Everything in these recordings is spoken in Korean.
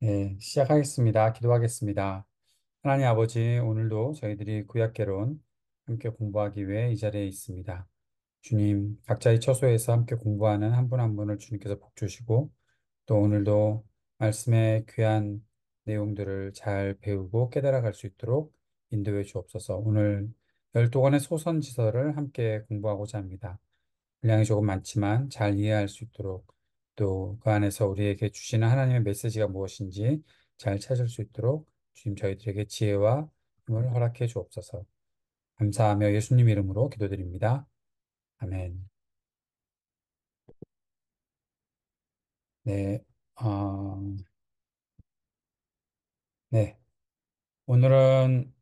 네, 시작하겠습니다. 기도하겠습니다. 하나님 아버지, 오늘도 저희들이 구약개론 함께 공부하기 위해 이 자리에 있습니다. 주님, 각자의 처소에서 함께 공부하는 한 분 한 분을 주님께서 복 주시고, 또 오늘도 말씀의 귀한 내용들을 잘 배우고 깨달아 갈 수 있도록 인도해 주옵소서. 오늘 12권의 소선지서를 함께 공부하고자 합니다. 분량이 조금 많지만 잘 이해할 수 있도록 또 그 안에서 우리에게 주시는 하나님의 메시지가 무엇인지 잘 찾을 수 있도록 주님 저희들에게 지혜와 힘을 허락해 주옵소서. 감사하며 예수님 이름으로 기도드립니다. 아멘. 네, 어, 네. 오늘은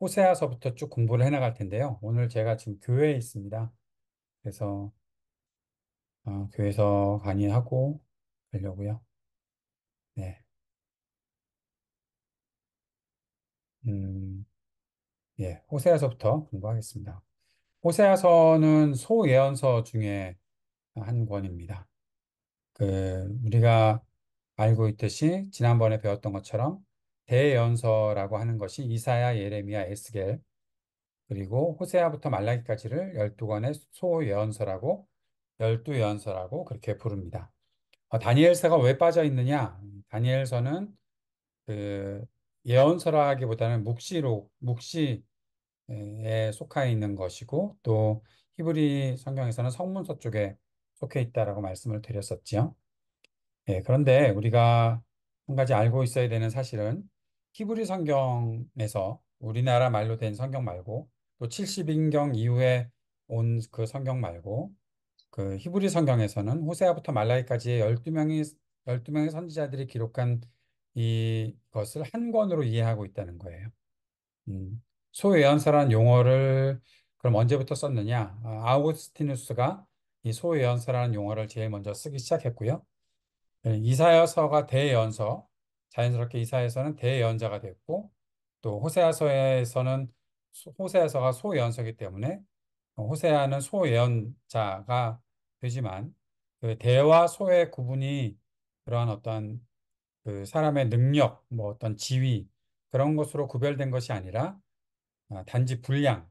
호세아서부터 쭉 공부를 해나갈 텐데요. 오늘 제가 지금 교회에 있습니다. 그래서 교회에서 강의하고 가려고요. 네. 음, 예, 호세아서부터 공부하겠습니다. 호세아서는 소예언서 중에 한 권입니다. 우리가 알고 있듯이 지난번에 배웠던 것처럼 대예언서라고 하는 것이 이사야, 예레미야, 에스겔, 그리고 호세아부터 말라기까지를 12권의 소예언서라고 12예언서라고 그렇게 부릅니다. 다니엘서가 왜 빠져 있느냐? 다니엘서는 그 예언서라기보다는 묵시에 속해 있는 것이고 또 히브리 성경에서는 성문서 쪽에 속해 있다라고 말씀을 드렸었지요. 그런데 우리가 한 가지 알고 있어야 되는 사실은 히브리 성경에서 우리나라 말로 된 성경 말고 또 70인경 이후에 온 그 성경 말고 그 히브리 성경에서는 호세아부터 말라기까지의 12명의 선지자들이 기록한 이것을 한 권으로 이해하고 있다는 거예요. 음, 소외연서란 용어를 그럼 언제부터 썼느냐? 아우구스티누스가 이 소외연서라는 용어를 제일 먼저 쓰기 시작했고요. 이사야서가 대연서, 자연스럽게 이사야서는 대연자가 됐고, 또 호세아서가 소연서이기 때문에 호세아는 소예언자가 되지만 그 대와 소의 구분이 그러한 어떤 그 사람의 능력, 뭐 어떤 지위 그런 것으로 구별된 것이 아니라 단지 분량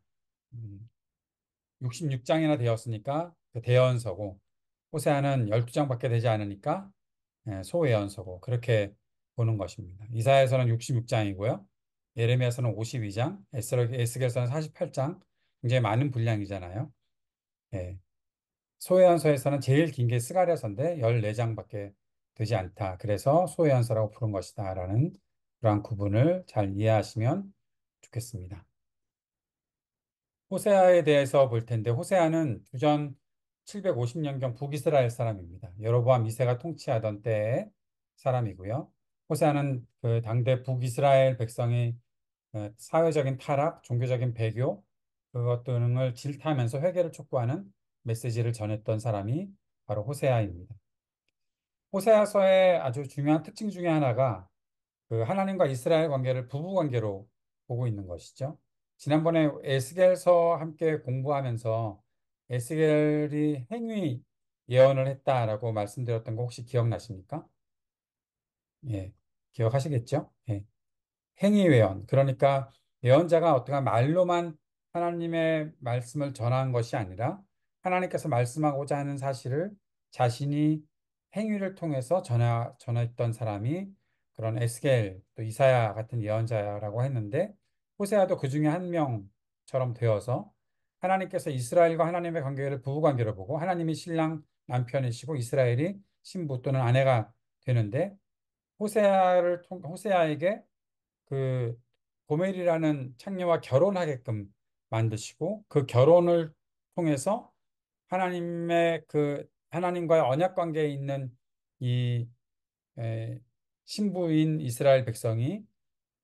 66장이나 되었으니까 그 대연서고 호세아는 12장밖에 되지 않으니까 소예언서고 그렇게 보는 것입니다. 이사야서는 66장이고요. 예레미야서는 52장, 에스겔서는 48장, 굉장히 많은 분량이잖아요. 예. 소예언서에서는 제일 긴 게 스가랴서인데 14장밖에 되지 않다. 그래서 소예언서라고 부른 것이다라는 그러한 구분을 잘 이해하시면 좋겠습니다. 호세아에 대해서 볼 텐데 호세아는 주전 750년경 북이스라엘 사람입니다. 여로보암 2세가 통치하던 때의 사람이고요. 호세아는 그 당대 북이스라엘 백성이 사회적인 타락, 종교적인 배교 그것 등을 질타하면서 회개를 촉구하는 메시지를 전했던 사람이 바로 호세아입니다. 호세아서의 아주 중요한 특징 중에 하나가 그 하나님과 이스라엘 관계를 부부 관계로 보고 있는 것이죠. 지난번에 에스겔서 함께 공부하면서 에스겔이 행위 예언을 했다라고 말씀드렸던 거 혹시 기억나십니까? 예, 기억하시겠죠? 예. 행위 예언. 그러니까 예언자가 어떠한 말로만 하나님의 말씀을 전한 것이 아니라 하나님께서 말씀하고자 하는 사실을 자신이 행위를 통해서 전했던 사람이 그런 에스겔 또 이사야 같은 예언자라고 했는데 호세아도 그 중에 한 명처럼 되어서 하나님께서 이스라엘과 하나님의 관계를 부부 관계로 보고 하나님이 신랑 남편이시고 이스라엘이 신부 또는 아내가 되는데 호세아에게 그 고멜이라는 창녀와 결혼하게끔 만드시고 그 결혼을 통해서 하나님과의 언약 관계에 있는 이 에, 신부인 이스라엘 백성이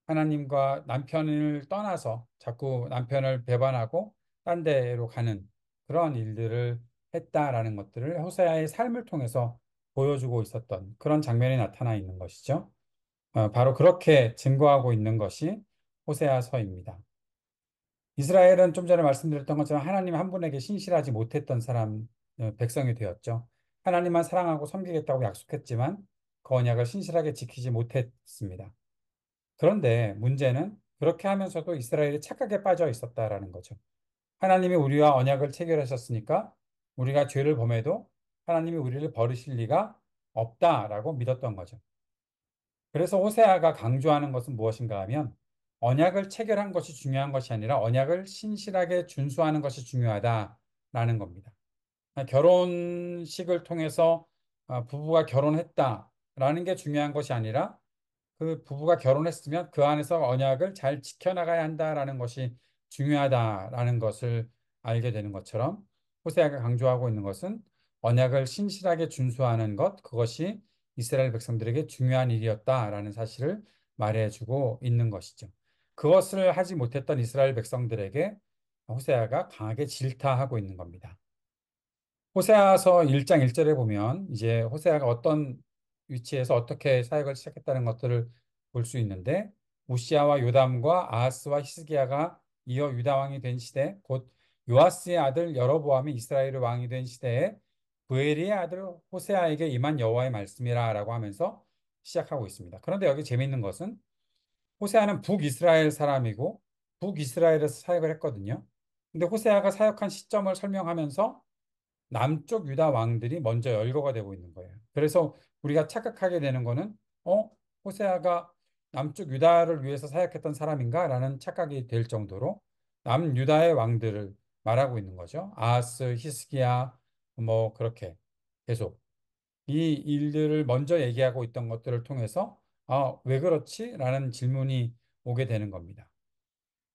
하나님과 남편을 떠나서 자꾸 남편을 배반하고 딴 데로 가는 그런 일들을 했다라는 것들을 호세아의 삶을 통해서 보여주고 있었던 그런 장면이 나타나 있는 것이죠. 바로 그렇게 증거하고 있는 것이 호세아서입니다. 이스라엘은 좀 전에 말씀드렸던 것처럼 하나님 한 분에게 신실하지 못했던 백성이 되었죠. 하나님만 사랑하고 섬기겠다고 약속했지만 그 언약을 신실하게 지키지 못했습니다. 그런데 문제는 그렇게 하면서도 이스라엘이 착각에 빠져 있었다라는 거죠. 하나님이 우리와 언약을 체결하셨으니까 우리가 죄를 범해도 하나님이 우리를 버리실 리가 없다라고 믿었던 거죠. 그래서 호세아가 강조하는 것은 무엇인가 하면 언약을 체결한 것이 중요한 것이 아니라 언약을 신실하게 준수하는 것이 중요하다라는 겁니다. 결혼식을 통해서 부부가 결혼했다라는 게 중요한 것이 아니라 그 부부가 결혼했으면 그 안에서 언약을 잘 지켜나가야 한다라는 것이 중요하다라는 것을 알게 되는 것처럼 호세아가 강조하고 있는 것은 언약을 신실하게 준수하는 것, 그것이 이스라엘 백성들에게 중요한 일이었다라는 사실을 말해주고 있는 것이죠. 그것을 하지 못했던 이스라엘 백성들에게 호세아가 강하게 질타하고 있는 겁니다. 호세아서 1장 1절에 보면 이제 호세아가 어떤 위치에서 어떻게 사역을 시작했다는 것들을 볼 수 있는데 우시아와 요담과 아하스와 히스기야가 이어 유다 왕이 된 시대 곧 요아스의 아들 여로보암이 이스라엘의 왕이 된 시대에 부엘리의 아들 호세아에게 임한 여호와의 말씀이라라고 하면서 시작하고 있습니다. 그런데 여기 재미있는 것은 호세아는 북이스라엘 사람이고 북이스라엘에서 사역을 했거든요. 근데 호세아가 사역한 시점을 설명하면서 남쪽 유다 왕들이 먼저 열거가 되고 있는 거예요. 그래서 우리가 착각하게 되는 거는 호세아가 남쪽 유다를 위해서 사역했던 사람인가라는 착각이 될 정도로 남유다의 왕들을 말하고 있는 거죠. 아하스, 히스기야 뭐 그렇게 계속 이 일들을 먼저 얘기하고 있던 것들을 통해서 왜 그렇지? 라는 질문이 오게 되는 겁니다.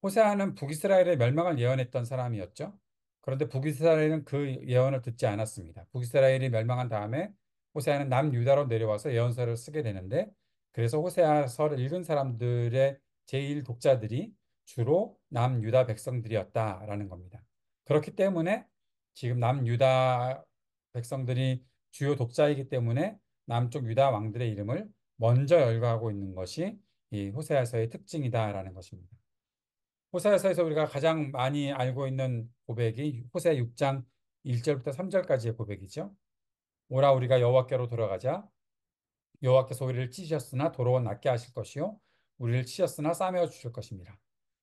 호세아는 북이스라엘의 멸망을 예언했던 사람이었죠. 그런데 북이스라엘은 그 예언을 듣지 않았습니다. 북이스라엘이 멸망한 다음에 호세아는 남유다로 내려와서 예언서를 쓰게 되는데 그래서 호세아서를 읽은 사람들의 제일 독자들이 주로 남유다 백성들이었다라는 겁니다. 그렇기 때문에 지금 남유다 백성들이 주요 독자이기 때문에 남쪽 유다 왕들의 이름을 먼저 열거하고 있는 것이 이 호세아서의 특징이다라는 것입니다. 호세아서에서 우리가 가장 많이 알고 있는 고백이 호세아 6장 1절부터 3절까지의 고백이죠. 오라 우리가 여호와께로 돌아가자. 여호와께서 우리를 찢으셨으나 도로 낫게 하실 것이요 우리를 치셨으나 싸매어 주실 것입니다.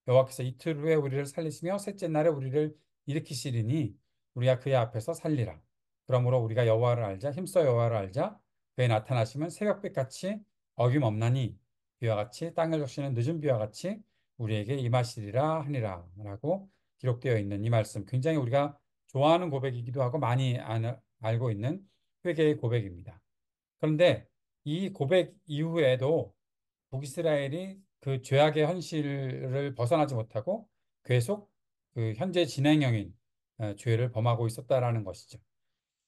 여호와께서 이틀 후에 우리를 살리시며 셋째 날에 우리를 일으키시리니 우리가 그의 앞에서 살리라. 그러므로 우리가 여호와를 알자 힘써 여호와를 알자 그의 나타나시면 새벽빛 같이 어김없나니 비와 같이 땅을 적시는 늦은 비와 같이 우리에게 임하시리라 하니라라고 기록되어 있는 이 말씀 굉장히 우리가 좋아하는 고백이기도 하고 많이 알고 있는 회개의 고백입니다. 그런데 이 고백 이후에도 북이스라엘이 그 죄악의 현실을 벗어나지 못하고 계속 그 현재 진행형인 죄를 범하고 있었다라는 것이죠.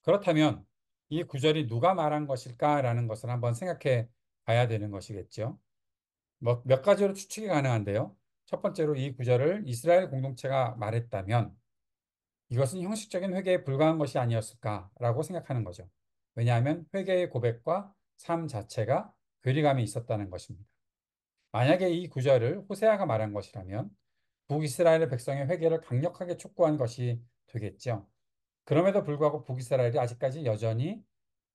그렇다면 이 구절이 누가 말한 것일까라는 것을 한번 생각해 봐야 되는 것이겠죠. 몇 가지로 추측이 가능한데요. 첫 번째로 이 구절을 이스라엘 공동체가 말했다면 이것은 형식적인 회개에 불과한 것이 아니었을까라고 생각하는 거죠. 왜냐하면 회개의 고백과 삶 자체가 괴리감이 있었다는 것입니다. 만약에 이 구절을 호세아가 말한 것이라면 북이스라엘의 백성의 회개를 강력하게 촉구한 것이 되겠죠. 그럼에도 불구하고 북이스라엘이 아직까지 여전히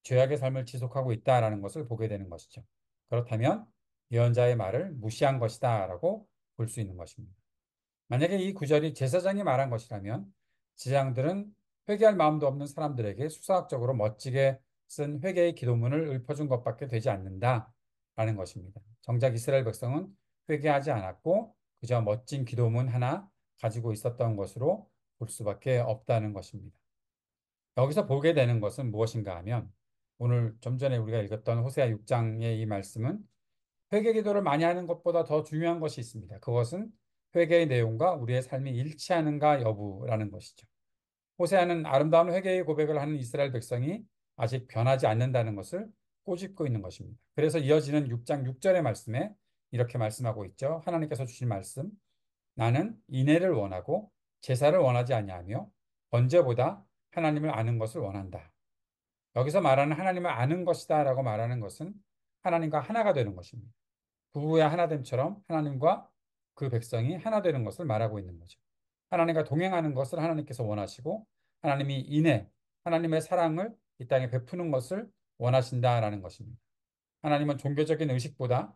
죄악의 삶을 지속하고 있다라는 것을 보게 되는 것이죠. 그렇다면 예언자의 말을 무시한 것이다라고 볼 수 있는 것입니다. 만약에 이 구절이 제사장이 말한 것이라면 제사장들은 회개할 마음도 없는 사람들에게 수사학적으로 멋지게 쓴 회개의 기도문을 읊어준 것밖에 되지 않는다라는 것입니다. 정작 이스라엘 백성은 회개하지 않았고 그저 멋진 기도문 하나 가지고 있었던 것으로 볼 수밖에 없다는 것입니다. 여기서 보게 되는 것은 무엇인가 하면 오늘 좀 전에 우리가 읽었던 호세아 6장의 이 말씀은 회개 기도를 많이 하는 것보다 더 중요한 것이 있습니다. 그것은 회개의 내용과 우리의 삶이 일치하는가 여부라는 것이죠. 호세아는 아름다운 회개의 고백을 하는 이스라엘 백성이 아직 변하지 않는다는 것을 꼬집고 있는 것입니다. 그래서 이어지는 6장 6절의 말씀에 이렇게 말씀하고 있죠. 하나님께서 주신 말씀. 나는 인애를 원하고 제사를 원하지 아니하며 번제보다 하나님을 아는 것을 원한다. 여기서 말하는 하나님을 아는 것이다라고 말하는 것은 하나님과 하나가 되는 것입니다. 부부의 하나됨처럼 하나님과 그 백성이 하나 되는 것을 말하고 있는 거죠. 하나님과 동행하는 것을 하나님께서 원하시고 하나님이 하나님의 사랑을 이 땅에 베푸는 것을 원하신다라는 것입니다. 하나님은 종교적인 의식보다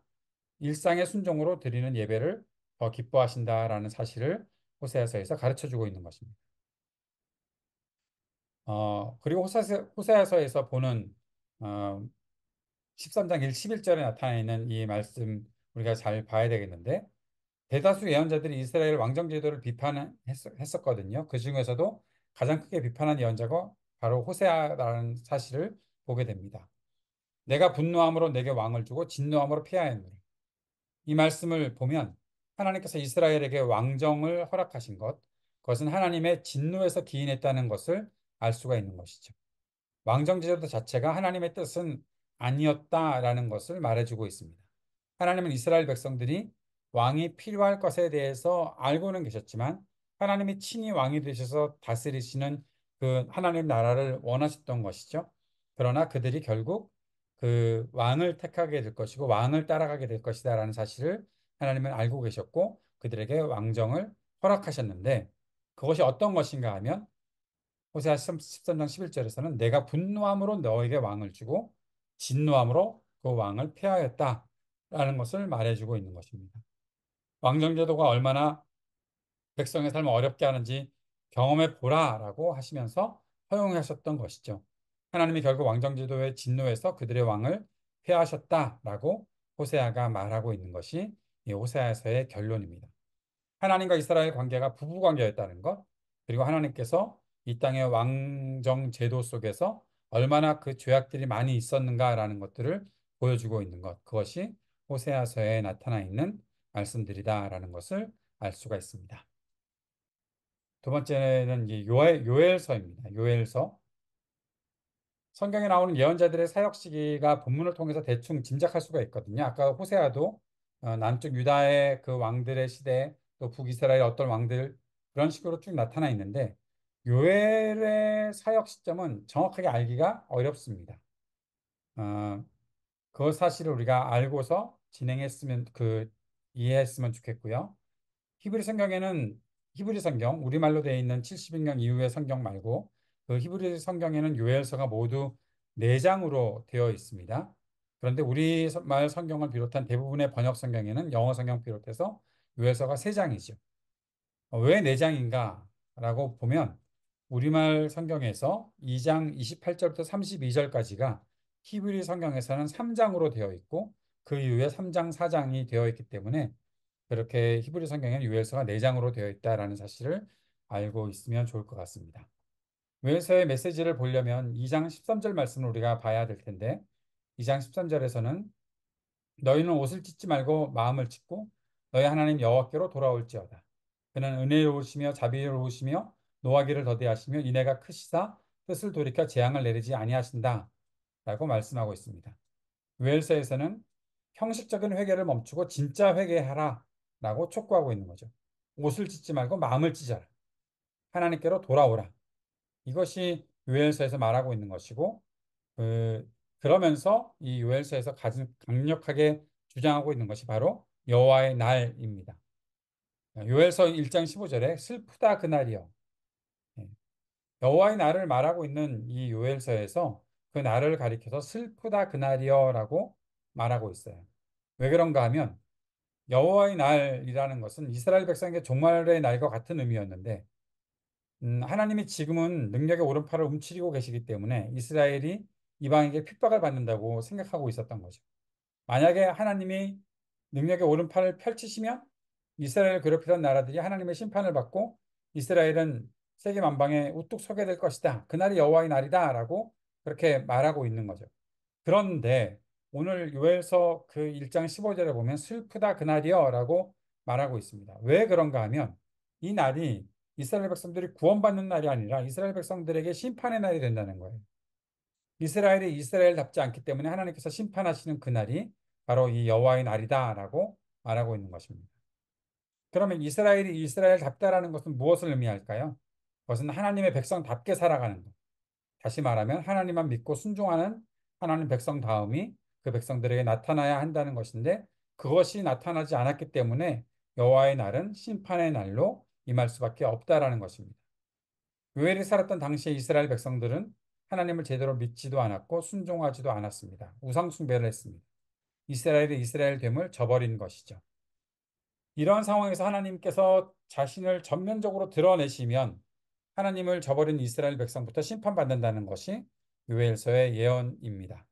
일상의 순종으로 드리는 예배를 더 기뻐하신다라는 사실을 호세아서에서 가르쳐 주고 있는 것입니다. 그리고 호세아서에서 보는 어, 13장 1, 11절에 나타나 있는 이 말씀 우리가 잘 봐야 되겠는데 대다수 예언자들이 이스라엘 왕정 제도를 비판했었거든요. 그 중에서도 가장 크게 비판한 예언자가 바로 호세아라는 사실을 보게 됩니다. 내가 분노함으로 내게 왕을 주고 진노함으로 폐하였노라. 이 말씀을 보면 하나님께서 이스라엘에게 왕정을 허락하신 것, 그것은 하나님의 진노에서 기인했다는 것을 알 수가 있는 것이죠. 왕정제도 자체가 하나님의 뜻은 아니었다라는 것을 말해주고 있습니다. 하나님은 이스라엘 백성들이 왕이 필요할 것에 대해서 알고는 계셨지만 하나님이 친히 왕이 되셔서 다스리시는 그 하나님 나라를 원하셨던 것이죠. 그러나 그들이 결국 그 왕을 택하게 될 것이고 왕을 따라가게 될 것이다라는 사실을 하나님은 알고 계셨고 그들에게 왕정을 허락하셨는데 그것이 어떤 것인가 하면 호세아 13장 11절에서는 내가 분노함으로 너에게 왕을 주고 진노함으로 그 왕을 폐하였다라는 것을 말해주고 있는 것입니다. 왕정제도가 얼마나 백성의 삶을 어렵게 하는지 경험해 보라라고 하시면서 허용하셨던 것이죠. 하나님이 결국 왕정제도의 진노에서 그들의 왕을 폐하셨다라고 호세아가 말하고 있는 것이 이 호세아서의 결론입니다. 하나님과 이스라엘 관계가 부부 관계였다는 것, 그리고 하나님께서 이 땅의 왕정 제도 속에서 얼마나 그 죄악들이 많이 있었는가라는 것들을 보여주고 있는 것, 그것이 호세아서에 나타나 있는 말씀들이다라는 것을 알 수가 있습니다. 두 번째는 이제 요엘서입니다. 요엘서. 성경에 나오는 예언자들의 사역 시기가 본문을 통해서 대충 짐작할 수가 있거든요. 아까 호세아도 남쪽 유다의 그 왕들의 시대 또 북이스라엘 어떤 왕들 그런 식으로 쭉 나타나 있는데 요엘의 사역 시점은 정확하게 알기가 어렵습니다. 어, 그 사실을 우리가 알고서 진행했으면 이해했으면 좋겠고요. 히브리 성경에는 히브리 성경 우리말로 되어 있는 70인경 이후의 성경 말고 그 히브리 성경에는 요엘서가 모두 4장으로 되어 있습니다. 그런데 우리말 성경을 비롯한 대부분의 번역 성경에는 영어 성경 비롯해서 요엘서가 3장이죠. 왜 4장인가라고 보면 우리말 성경에서 2장 28절부터 32절까지가 히브리 성경에서는 3장으로 되어 있고 그 이후에 3장, 4장이 되어 있기 때문에 그렇게 히브리 성경에는 요엘서가 4장으로 되어 있다라는 사실을 알고 있으면 좋을 것 같습니다. 요엘서의 메시지를 보려면 2장 13절 말씀을 우리가 봐야 될 텐데 2장 13절에서는 너희는 옷을 찢지 말고 마음을 찢고 너희 하나님 여호와께로 돌아올지어다. 그는 은혜로우시며 자비로우시며 노하기를 더디하시며 인애가 크시사 뜻을 돌이켜 재앙을 내리지 아니하신다. 라고 말씀하고 있습니다. 요엘서에서는 형식적인 회개를 멈추고 진짜 회개하라 라고 촉구하고 있는 거죠. 옷을 찢지 말고 마음을 찢어라. 하나님께로 돌아오라. 이것이 요엘서에서 말하고 있는 것이고 그러면서 이 요엘서에서 가장 강력하게 주장하고 있는 것이 바로 여호와의 날입니다. 요엘서 1장 15절에 슬프다 그날이여. 예, 여호와의 날을 말하고 있는 이 요엘서에서 그 날을 가리켜서 슬프다 그날이여라고 말하고 있어요. 왜 그런가 하면 여호와의 날이라는 것은 이스라엘 백성에게 종말의 날과 같은 의미였는데 하나님이 지금은 능력의 오른팔을 움츠리고 계시기 때문에 이스라엘이 이방에게 핍박을 받는다고 생각하고 있었던 거죠. 만약에 하나님이 능력의 오른팔을 펼치시면 이스라엘을 괴롭히던 나라들이 하나님의 심판을 받고 이스라엘은 세계 만방에 우뚝 서게 될 것이다. 그날이 여호와의 날이다라고 그렇게 말하고 있는 거죠. 그런데 오늘 요엘서 그 1장 15절에 보면 슬프다 그날이여라고 말하고 있습니다. 왜 그런가 하면 이 날이 이스라엘 백성들이 구원받는 날이 아니라 이스라엘 백성들에게 심판의 날이 된다는 거예요. 이스라엘이 이스라엘답지 않기 때문에 하나님께서 심판하시는 그날이 바로 이 여호와의 날이다라고 말하고 있는 것입니다. 그러면 이스라엘이 이스라엘답다라는 것은 무엇을 의미할까요? 그것은 하나님의 백성답게 살아가는 것. 다시 말하면 하나님만 믿고 순종하는 하나님 백성 다음이 그 백성들에게 나타나야 한다는 것인데 그것이 나타나지 않았기 때문에 여호와의 날은 심판의 날로 임할 수밖에 없다라는 것입니다. 요엘이 살았던 당시의 이스라엘 백성들은 하나님을 제대로 믿지도 않았고 순종하지도 않았습니다. 우상 숭배를 했습니다. 이스라엘의 이스라엘 됨을 저버린 것이죠. 이러한 상황에서 하나님께서 자신을 전면적으로 드러내시면 하나님을 저버린 이스라엘 백성부터 심판받는다는 것이 요엘서의 예언입니다.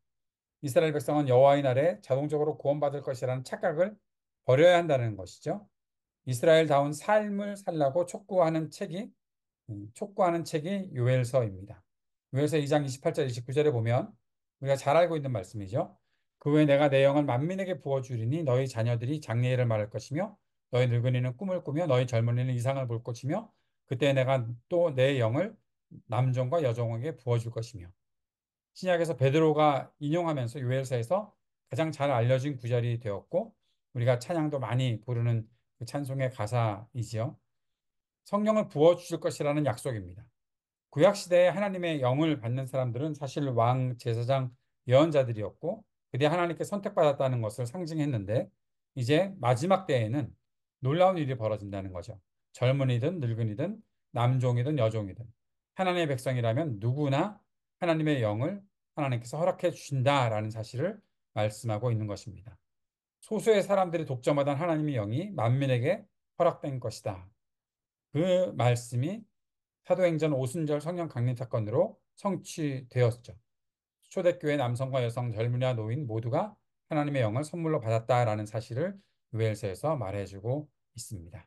이스라엘 백성은 여호와의 날에 자동적으로 구원받을 것이라는 착각을 버려야 한다는 것이죠. 이스라엘다운 삶을 살라고 촉구하는 책이 요엘서입니다. 요엘서 2장 28절 29절에 보면 우리가 잘 알고 있는 말씀이죠. 그 후에 내가 내 영을 만민에게 부어주리니 너희 자녀들이 장래일을 말할 것이며 너희 늙은이는 꿈을 꾸며 너희 젊은이는 이상을 볼 것이며 그때 내가 또 내 영을 남종과 여종에게 부어줄 것이며 신약에서 베드로가 인용하면서 요엘서에서 가장 잘 알려진 구절이 되었고 우리가 찬양도 많이 부르는 그 찬송의 가사이지요. 성령을 부어 주실 것이라는 약속입니다. 구약 시대에 하나님의 영을 받는 사람들은 사실 왕, 제사장, 예언자들이었고 그때 하나님께 선택받았다는 것을 상징했는데 이제 마지막 때에는 놀라운 일이 벌어진다는 거죠. 젊은이든 늙은이든 남종이든 여종이든 하나님의 백성이라면 누구나 하나님의 영을 하나님께서 허락해 주신다라는 사실을 말씀하고 있는 것입니다. 소수의 사람들이 독점하던 하나님의 영이 만민에게 허락된 것이다. 그 말씀이 사도행전 오순절 성령 강림 사건으로 성취되었죠. 초대교회 남성과 여성, 젊은이와 노인 모두가 하나님의 영을 선물로 받았다라는 사실을 요엘서에서 말해주고 있습니다.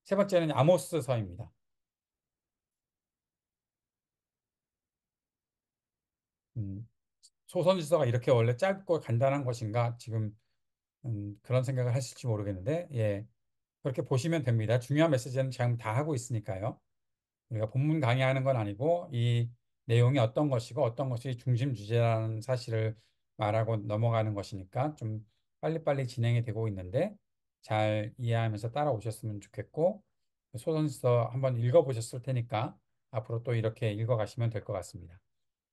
세 번째는 아모스서입니다. 음, 소선지서가 이렇게 원래 짧고 간단한 것인가 지금 그런 생각을 하실지 모르겠는데 예, 그렇게 보시면 됩니다. 중요한 메시지는 지금 다 하고 있으니까요. 우리가 본문 강의하는 건 아니고 이 내용이 어떤 것이고 어떤 것이 중심 주제라는 사실을 말하고 넘어가는 것이니까 좀 빨리빨리 진행이 되고 있는데 잘 이해하면서 따라오셨으면 좋겠고 소선서 한번 읽어보셨을 테니까 앞으로 또 이렇게 읽어가시면 될 것 같습니다.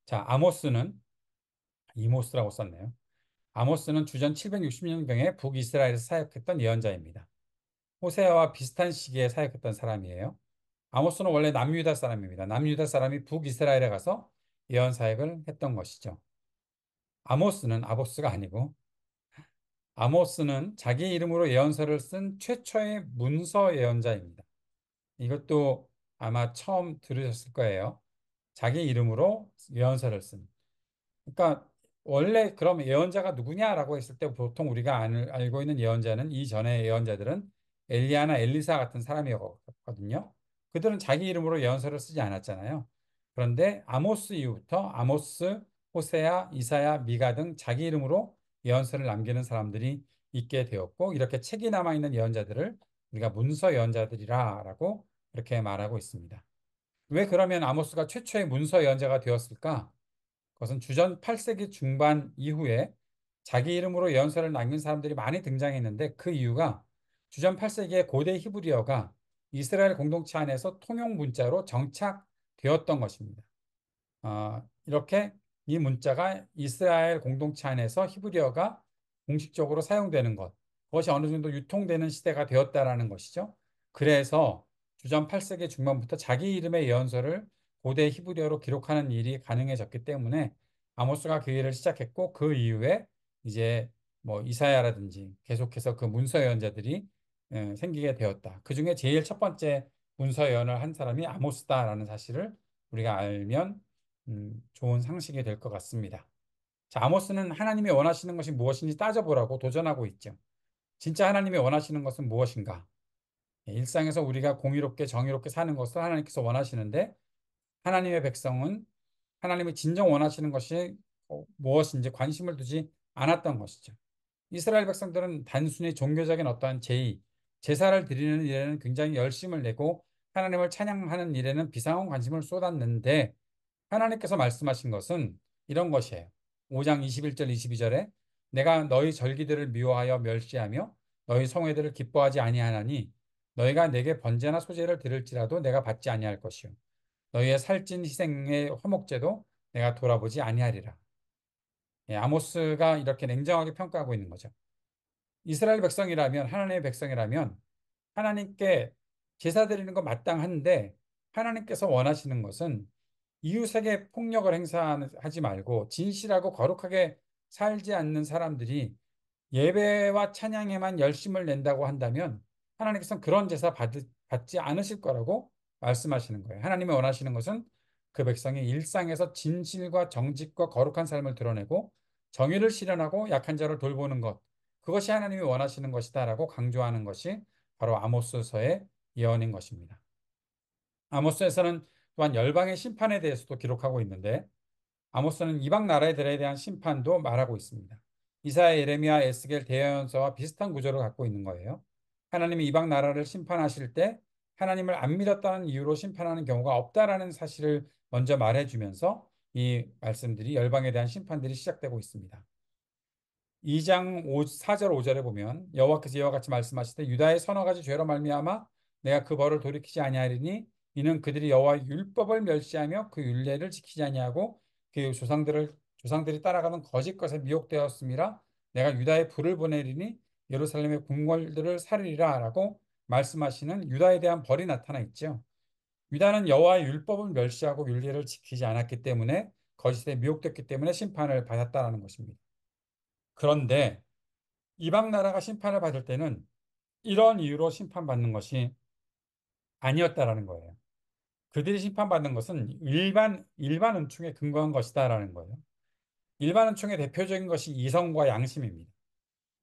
자, 아모스는 이모스라고 썼네요. 아모스는 주전 760년경에 북이스라엘에서 사역했던 예언자입니다. 호세아와 비슷한 시기에 사역했던 사람이에요. 아모스는 원래 남유다 사람입니다. 남유다 사람이 북이스라엘에 가서 예언 사역을 했던 것이죠. 아모스는 아보스가 아니고 아모스는 자기 이름으로 예언서를 쓴 최초의 문서 예언자입니다. 이것도 아마 처음 들으셨을 거예요. 자기 이름으로 예언서를 쓴. 그러니까 원래 그럼 예언자가 누구냐라고 했을 때 보통 우리가 알고 있는 예언자는 이전의 예언자들은 엘리야나 엘리사 같은 사람이었거든요. 그들은 자기 이름으로 예언서를 쓰지 않았잖아요. 그런데 아모스 이후부터 아모스, 호세아, 이사야, 미가 등 자기 이름으로 예언서를 남기는 사람들이 있게 되었고 이렇게 책이 남아 있는 예언자들을 우리가 문서 예언자들이라고 그렇게 말하고 있습니다. 왜 그러면 아모스가 최초의 문서 예언자가 되었을까? 그것은 주전 8세기 중반 이후에 자기 이름으로 예언서를 남긴 사람들이 많이 등장했는데 그 이유가 주전 8세기의 고대 히브리어가 이스라엘 공동체 안에서 통용 문자로 정착되었던 것입니다. 이렇게 이 문자가 이스라엘 공동체 안에서 히브리어가 공식적으로 사용되는 것, 그것이 어느 정도 유통되는 시대가 되었다라는 것이죠. 그래서 주전 8세기 중반부터 자기 이름의 예언서를 고대 히브리어로 기록하는 일이 가능해졌기 때문에 아모스가 그 일을 시작했고 그 이후에 이제 뭐 이사야라든지 계속해서 그 문서 예언자들이 생기게 되었다. 그 중에 제일 첫 번째 문서 예언을 한 사람이 아모스다라는 사실을 우리가 알면 좋은 상식이 될 것 같습니다. 자, 아모스는 하나님이 원하시는 것이 무엇인지 따져보라고 도전하고 있죠. 진짜 하나님이 원하시는 것은 무엇인가? 일상에서 우리가 공의롭게 정의롭게 사는 것을 하나님께서 원하시는데 하나님의 백성은 하나님이 진정 원하시는 것이 무엇인지 관심을 두지 않았던 것이죠. 이스라엘 백성들은 단순히 종교적인 어떠한 제사를 드리는 일에는 굉장히 열심을 내고 하나님을 찬양하는 일에는 비상한 관심을 쏟았는데 하나님께서 말씀하신 것은 이런 것이에요. 5장 21절 22절에 내가 너희 절기들을 미워하여 멸시하며 너희 성회들을 기뻐하지 아니하나니 너희가 내게 번제나 소제를 드릴지라도 내가 받지 아니할 것이요 너희의 살찐 희생의 화목제도 내가 돌아보지 아니하리라. 예, 아모스가 이렇게 냉정하게 평가하고 있는 거죠. 이스라엘 백성이라면 하나님의 백성이라면 하나님께 제사 드리는 거 마땅한데 하나님께서 원하시는 것은 이웃에게 폭력을 행사하지 말고 진실하고 거룩하게 살지 않는 사람들이 예배와 찬양에만 열심을 낸다고 한다면 하나님께서는 그런 제사 받지 않으실 거라고 말씀하시는 거예요. 하나님이 원하시는 것은 그 백성이 일상에서 진실과 정직과 거룩한 삶을 드러내고 정의를 실현하고 약한 자를 돌보는 것. 그것이 하나님이 원하시는 것이다라고 강조하는 것이 바로 아모스서의 예언인 것입니다. 아모스에서는 또한 열방의 심판에 대해서도 기록하고 있는데 아모스는 이방 나라들에 대한 심판도 말하고 있습니다. 이사야, 예레미야, 에스겔, 대여연서와 비슷한 구조를 갖고 있는 거예요. 하나님이 이방 나라를 심판하실 때 하나님을 안 믿었다는 이유로 심판하는 경우가 없다라는 사실을 먼저 말해주면서 이 말씀들이 열방에 대한 심판들이 시작되고 있습니다. 2장 4절 5절에 보면 여호와께서 이와 같이 말씀하시되 유다의 서너 가지 죄로 말미암아 내가 그 벌을 돌이키지 아니하리니 이는 그들이 여호와의 율법을 멸시하며 그 율례를 지키지 아니하고 그 조상들이 따라가는 거짓 것에 미혹되었음이라 내가 유다에 불을 보내리니 예루살렘의 궁궐들을 살리리라라고 말씀하시는 유다에 대한 벌이 나타나 있죠. 유다는 여호와의 율법을 멸시하고 율례를 지키지 않았기 때문에 거짓에 미혹됐기 때문에 심판을 받았다라는 것입니다. 그런데 이방 나라가 심판을 받을 때는 이런 이유로 심판받는 것이 아니었다라는 거예요. 그들이 심판받는 것은 일반 은총에 근거한 것이다라는 거예요. 일반 은총의 대표적인 것이 이성과 양심입니다.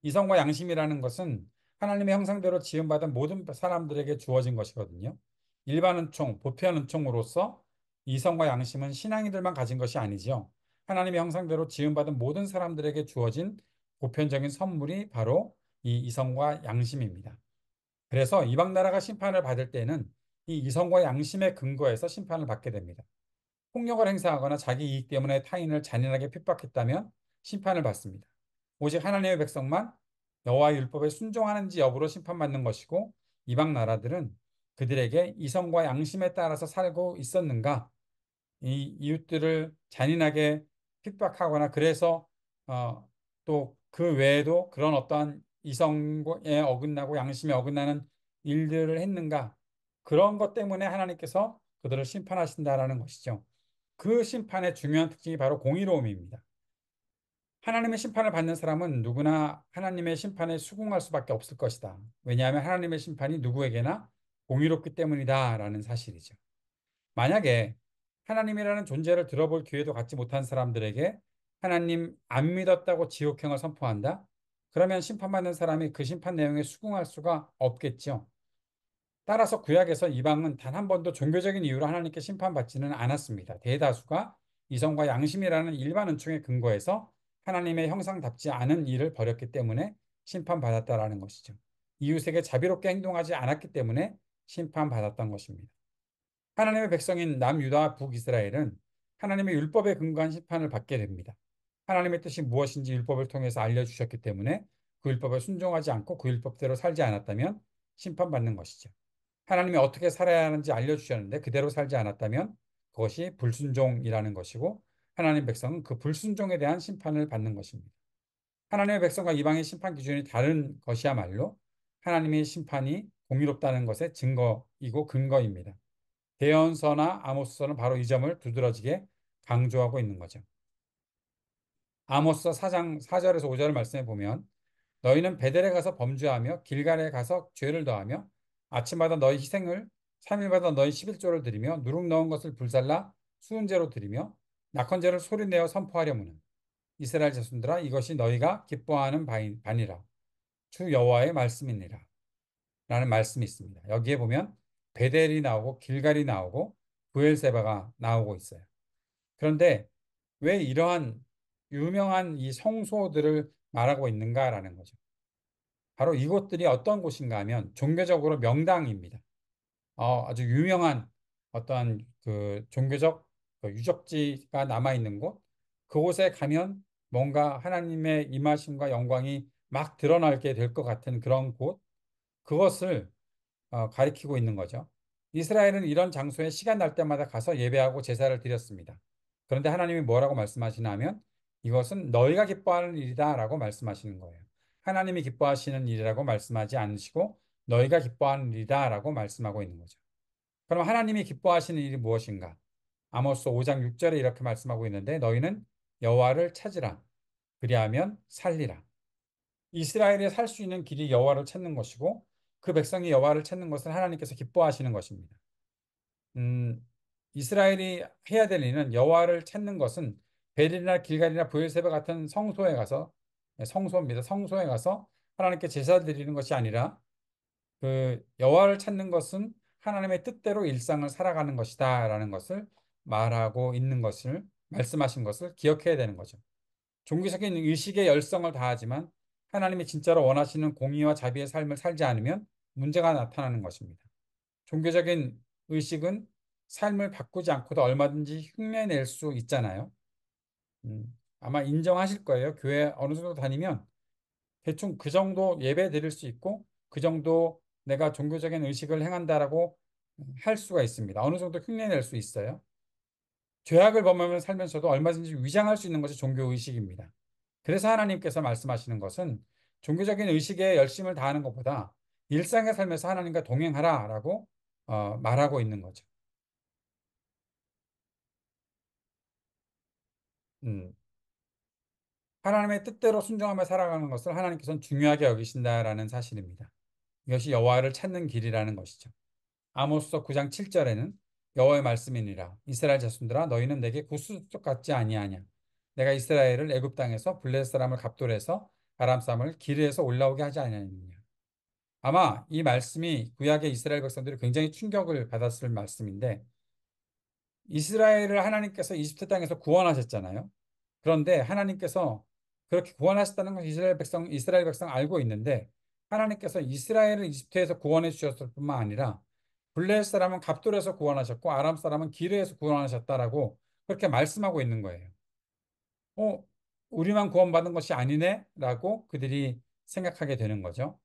이성과 양심이라는 것은 하나님의 형상대로 지음받은 모든 사람들에게 주어진 것이거든요. 일반 은총, 보편 은총으로서 이성과 양심은 신앙인들만 가진 것이 아니죠. 하나님의 형상대로 지음받은 모든 사람들에게 주어진 보편적인 선물이 바로 이 이성과 양심입니다. 그래서 이방 나라가 심판을 받을 때는 이 이성과 양심의 근거에서 심판을 받게 됩니다. 폭력을 행사하거나 자기 이익 때문에 타인을 잔인하게 핍박했다면 심판을 받습니다. 오직 하나님의 백성만 여호와의 율법에 순종하는지 여부로 심판받는 것이고 이방 나라들은 그들에게 이성과 양심에 따라서 살고 있었는가 이 이웃들을 잔인하게 핍박하거나 그래서 또 그 외에도 그런 어떠한 이성에 어긋나고 양심에 어긋나는 일들을 했는가 그런 것 때문에 하나님께서 그들을 심판하신다라는 것이죠. 그 심판의 중요한 특징이 바로 공의로움입니다. 하나님의 심판을 받는 사람은 누구나 하나님의 심판에 수긍할 수밖에 없을 것이다. 왜냐하면 하나님의 심판이 누구에게나 공의롭기 때문이다라는 사실이죠. 만약에 하나님이라는 존재를 들어볼 기회도 갖지 못한 사람들에게 하나님 안 믿었다고 지옥행을 선포한다? 그러면 심판받는 사람이 그 심판 내용에 수긍할 수가 없겠죠. 따라서 구약에서 이방은 단 한 번도 종교적인 이유로 하나님께 심판받지는 않았습니다. 대다수가 이성과 양심이라는 일반 은총에 근거해서 하나님의 형상답지 않은 일을 벌였기 때문에 심판받았다라는 것이죠. 이웃에게 자비롭게 행동하지 않았기 때문에 심판받았던 것입니다. 하나님의 백성인 남유다와 북이스라엘은 하나님의 율법에 근거한 심판을 받게 됩니다. 하나님의 뜻이 무엇인지 율법을 통해서 알려주셨기 때문에 그 율법에 순종하지 않고 그 율법대로 살지 않았다면 심판받는 것이죠. 하나님이 어떻게 살아야 하는지 알려주셨는데 그대로 살지 않았다면 그것이 불순종이라는 것이고 하나님 백성은 그 불순종에 대한 심판을 받는 것입니다. 하나님의 백성과 이방의 심판 기준이 다른 것이야말로 하나님의 심판이 공의롭다는 것의 증거이고 근거입니다. 대언서나 아모스서는 바로 이 점을 두드러지게 강조하고 있는 거죠. 아모스서 4장 4절에서 5절 말씀해 보면 너희는 베델에 가서 범죄하며 길갈에 가서 죄를 더하며 아침마다 너희 희생을 3일마다 너희 11조를 드리며 누룩 넣은 것을 불살라 수은제로 드리며 낙헌제를 소리내어 선포하려무는 이스라엘 자손들아 이것이 너희가 기뻐하는 바니라 주 여호와의 말씀이니라 라는 말씀이 있습니다. 여기에 보면 베델이 나오고 길갈이 나오고 부엘세바가 나오고 있어요. 그런데 왜 이러한 유명한 이 성소들을 말하고 있는가라는 거죠. 바로 이곳들이 어떤 곳인가 하면 종교적으로 명당입니다. 아주 유명한 어떠한 그 종교적 그 유적지가 남아 있는 곳, 그곳에 가면 뭔가 하나님의 임하심과 영광이 막 드러나게 될 것 같은 그런 곳, 그것을 가리키고 있는 거죠. 이스라엘은 이런 장소에 시간 날 때마다 가서 예배하고 제사를 드렸습니다. 그런데 하나님이 뭐라고 말씀하시나 하면 이것은 너희가 기뻐하는 일이다라고 말씀하시는 거예요. 하나님이 기뻐하시는 일이라고 말씀하지 않으시고 너희가 기뻐하는 일이다라고 말씀하고 있는 거죠. 그럼 하나님이 기뻐하시는 일이 무엇인가? 아모스 5장 6절에 이렇게 말씀하고 있는데 너희는 여호와를 찾으라. 그리하면 살리라. 이스라엘이 살 수 있는 길이 여호와를 찾는 것이고 그 백성이 여호와를 찾는 것을 하나님께서 기뻐하시는 것입니다. 음, 이스라엘이 해야 될 일은 여호와를 찾는 것은 베릴이나 길갈이나 브엘세바 같은 성소에 가서 성소입니다. 성소에 가서 하나님께 제사 드리는 것이 아니라 그 여호와를 찾는 것은 하나님의 뜻대로 일상을 살아가는 것이다라는 것을 말하고 있는 것을 말씀하신 것을 기억해야 되는 거죠. 종교적인 의식에 열성을 다하지만 하나님이 진짜로 원하시는 공의와 자비의 삶을 살지 않으면 문제가 나타나는 것입니다. 종교적인 의식은 삶을 바꾸지 않고도 얼마든지 흉내낼 수 있잖아요. 아마 인정하실 거예요. 교회 어느 정도 다니면 대충 그 정도 예배 드릴 수 있고 그 정도 내가 종교적인 의식을 행한다라고 할 수가 있습니다. 어느 정도 흉내낼 수 있어요. 죄악을 범하며 살면서도 얼마든지 위장할 수 있는 것이 종교 의식입니다. 그래서 하나님께서 말씀하시는 것은 종교적인 의식에 열심을 다하는 것보다 일상의 삶에서 하나님과 동행하라라고 말하고 있는 거죠. 음, 하나님의 뜻대로 순종하며 살아가는 것을 하나님께서는 중요하게 여기신다라는 사실입니다. 이것이 여호와를 찾는 길이라는 것이죠. 아모스서 9장 7절에는 여호와의 말씀이니라 이스라엘 자손들아 너희는 내게 구수족 같지 아니하냐 내가 이스라엘을 애굽 땅에서 블레셋 사람을 갑돌에서 아람 사람을 기르에서 올라오게 하지 아니하느냐. 아마 이 말씀이 구약의 이스라엘 백성들이 굉장히 충격을 받았을 말씀인데 이스라엘을 하나님께서 이집트 땅에서 구원하셨잖아요. 그런데 하나님께서 그렇게 구원하셨다는 건 이스라엘 백성 알고 있는데 하나님께서 이스라엘을 이집트에서 구원해 주셨을 뿐만 아니라 블레셋 사람은 갑돌에서 구원하셨고 아람 사람은 기르에서 구원하셨다라고 그렇게 말씀하고 있는 거예요. 어, 우리만 구원받은 것이 아니네? 라고 그들이 생각하게 되는 거죠.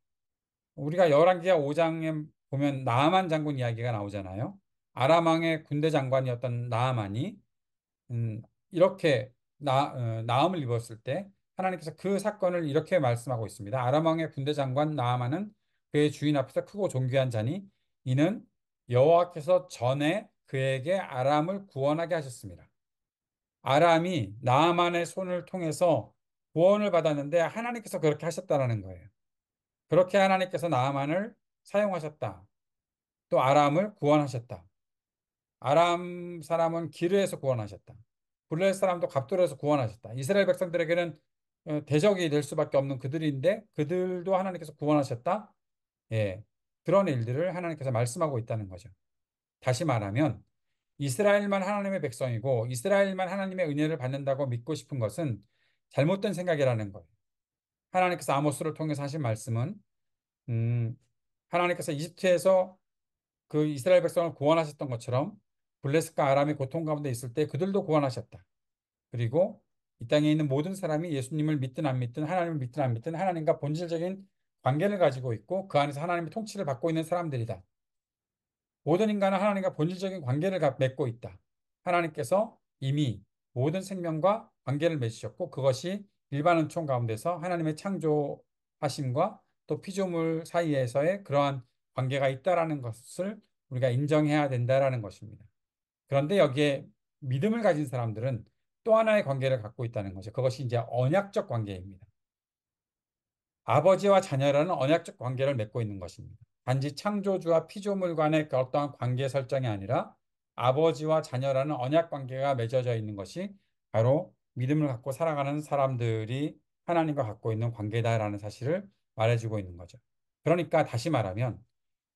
우리가 열왕기하 5장에 보면 나아만 장군 이야기가 나오잖아요. 아람 왕의 군대 장관이었던 나아만이 이렇게 나음을 입었을 때 하나님께서 그 사건을 이렇게 말씀하고 있습니다. 아람 왕의 군대 장관 나아만은 그의 주인 앞에서 크고 존귀한 자니 이는 여호와께서 전에 그에게 아람을 구원하게 하셨습니다. 아람이 나아만의 손을 통해서 구원을 받았는데 하나님께서 그렇게 하셨다라는 거예요. 그렇게 하나님께서 나아만을 사용하셨다. 또 아람을 구원하셨다. 아람 사람은 기르에서 구원하셨다. 블레셋 사람도 갑돌에서 구원하셨다. 이스라엘 백성들에게는 대적이 될 수밖에 없는 그들인데 그들도 하나님께서 구원하셨다. 예. 그런 일들을 하나님께서 말씀하고 있다는 거죠. 다시 말하면 이스라엘만 하나님의 백성이고 이스라엘만 하나님의 은혜를 받는다고 믿고 싶은 것은 잘못된 생각이라는 거예요. 하나님께서 아모스를 통해서 하신 말씀은 음, 하나님께서 이집트에서 그 이스라엘 백성을 구원하셨던 것처럼 블레셋과 아람이 고통 가운데 있을 때 그들도 구원하셨다. 그리고 이 땅에 있는 모든 사람이 예수님을 믿든 안 믿든 하나님을 믿든 안 믿든 하나님과 본질적인 관계를 가지고 있고 그 안에서 하나님의 통치를 받고 있는 사람들이다. 모든 인간은 하나님과 본질적인 관계를 맺고 있다. 하나님께서 이미 모든 생명과 관계를 맺으셨고 그것이 일반 은총 가운데서 하나님의 창조하심과 또 피조물 사이에서의 그러한 관계가 있다라는 것을 우리가 인정해야 된다라는 것입니다. 그런데 여기에 믿음을 가진 사람들은 또 하나의 관계를 갖고 있다는 거죠. 그것이 이제 언약적 관계입니다. 아버지와 자녀라는 언약적 관계를 맺고 있는 것입니다. 단지 창조주와 피조물 간의 그 어떠한 관계 설정이 아니라 아버지와 자녀라는 언약 관계가 맺어져 있는 것이 바로 믿음을 갖고 살아가는 사람들이 하나님과 갖고 있는 관계다라는 사실을 말해주고 있는 거죠. 그러니까 다시 말하면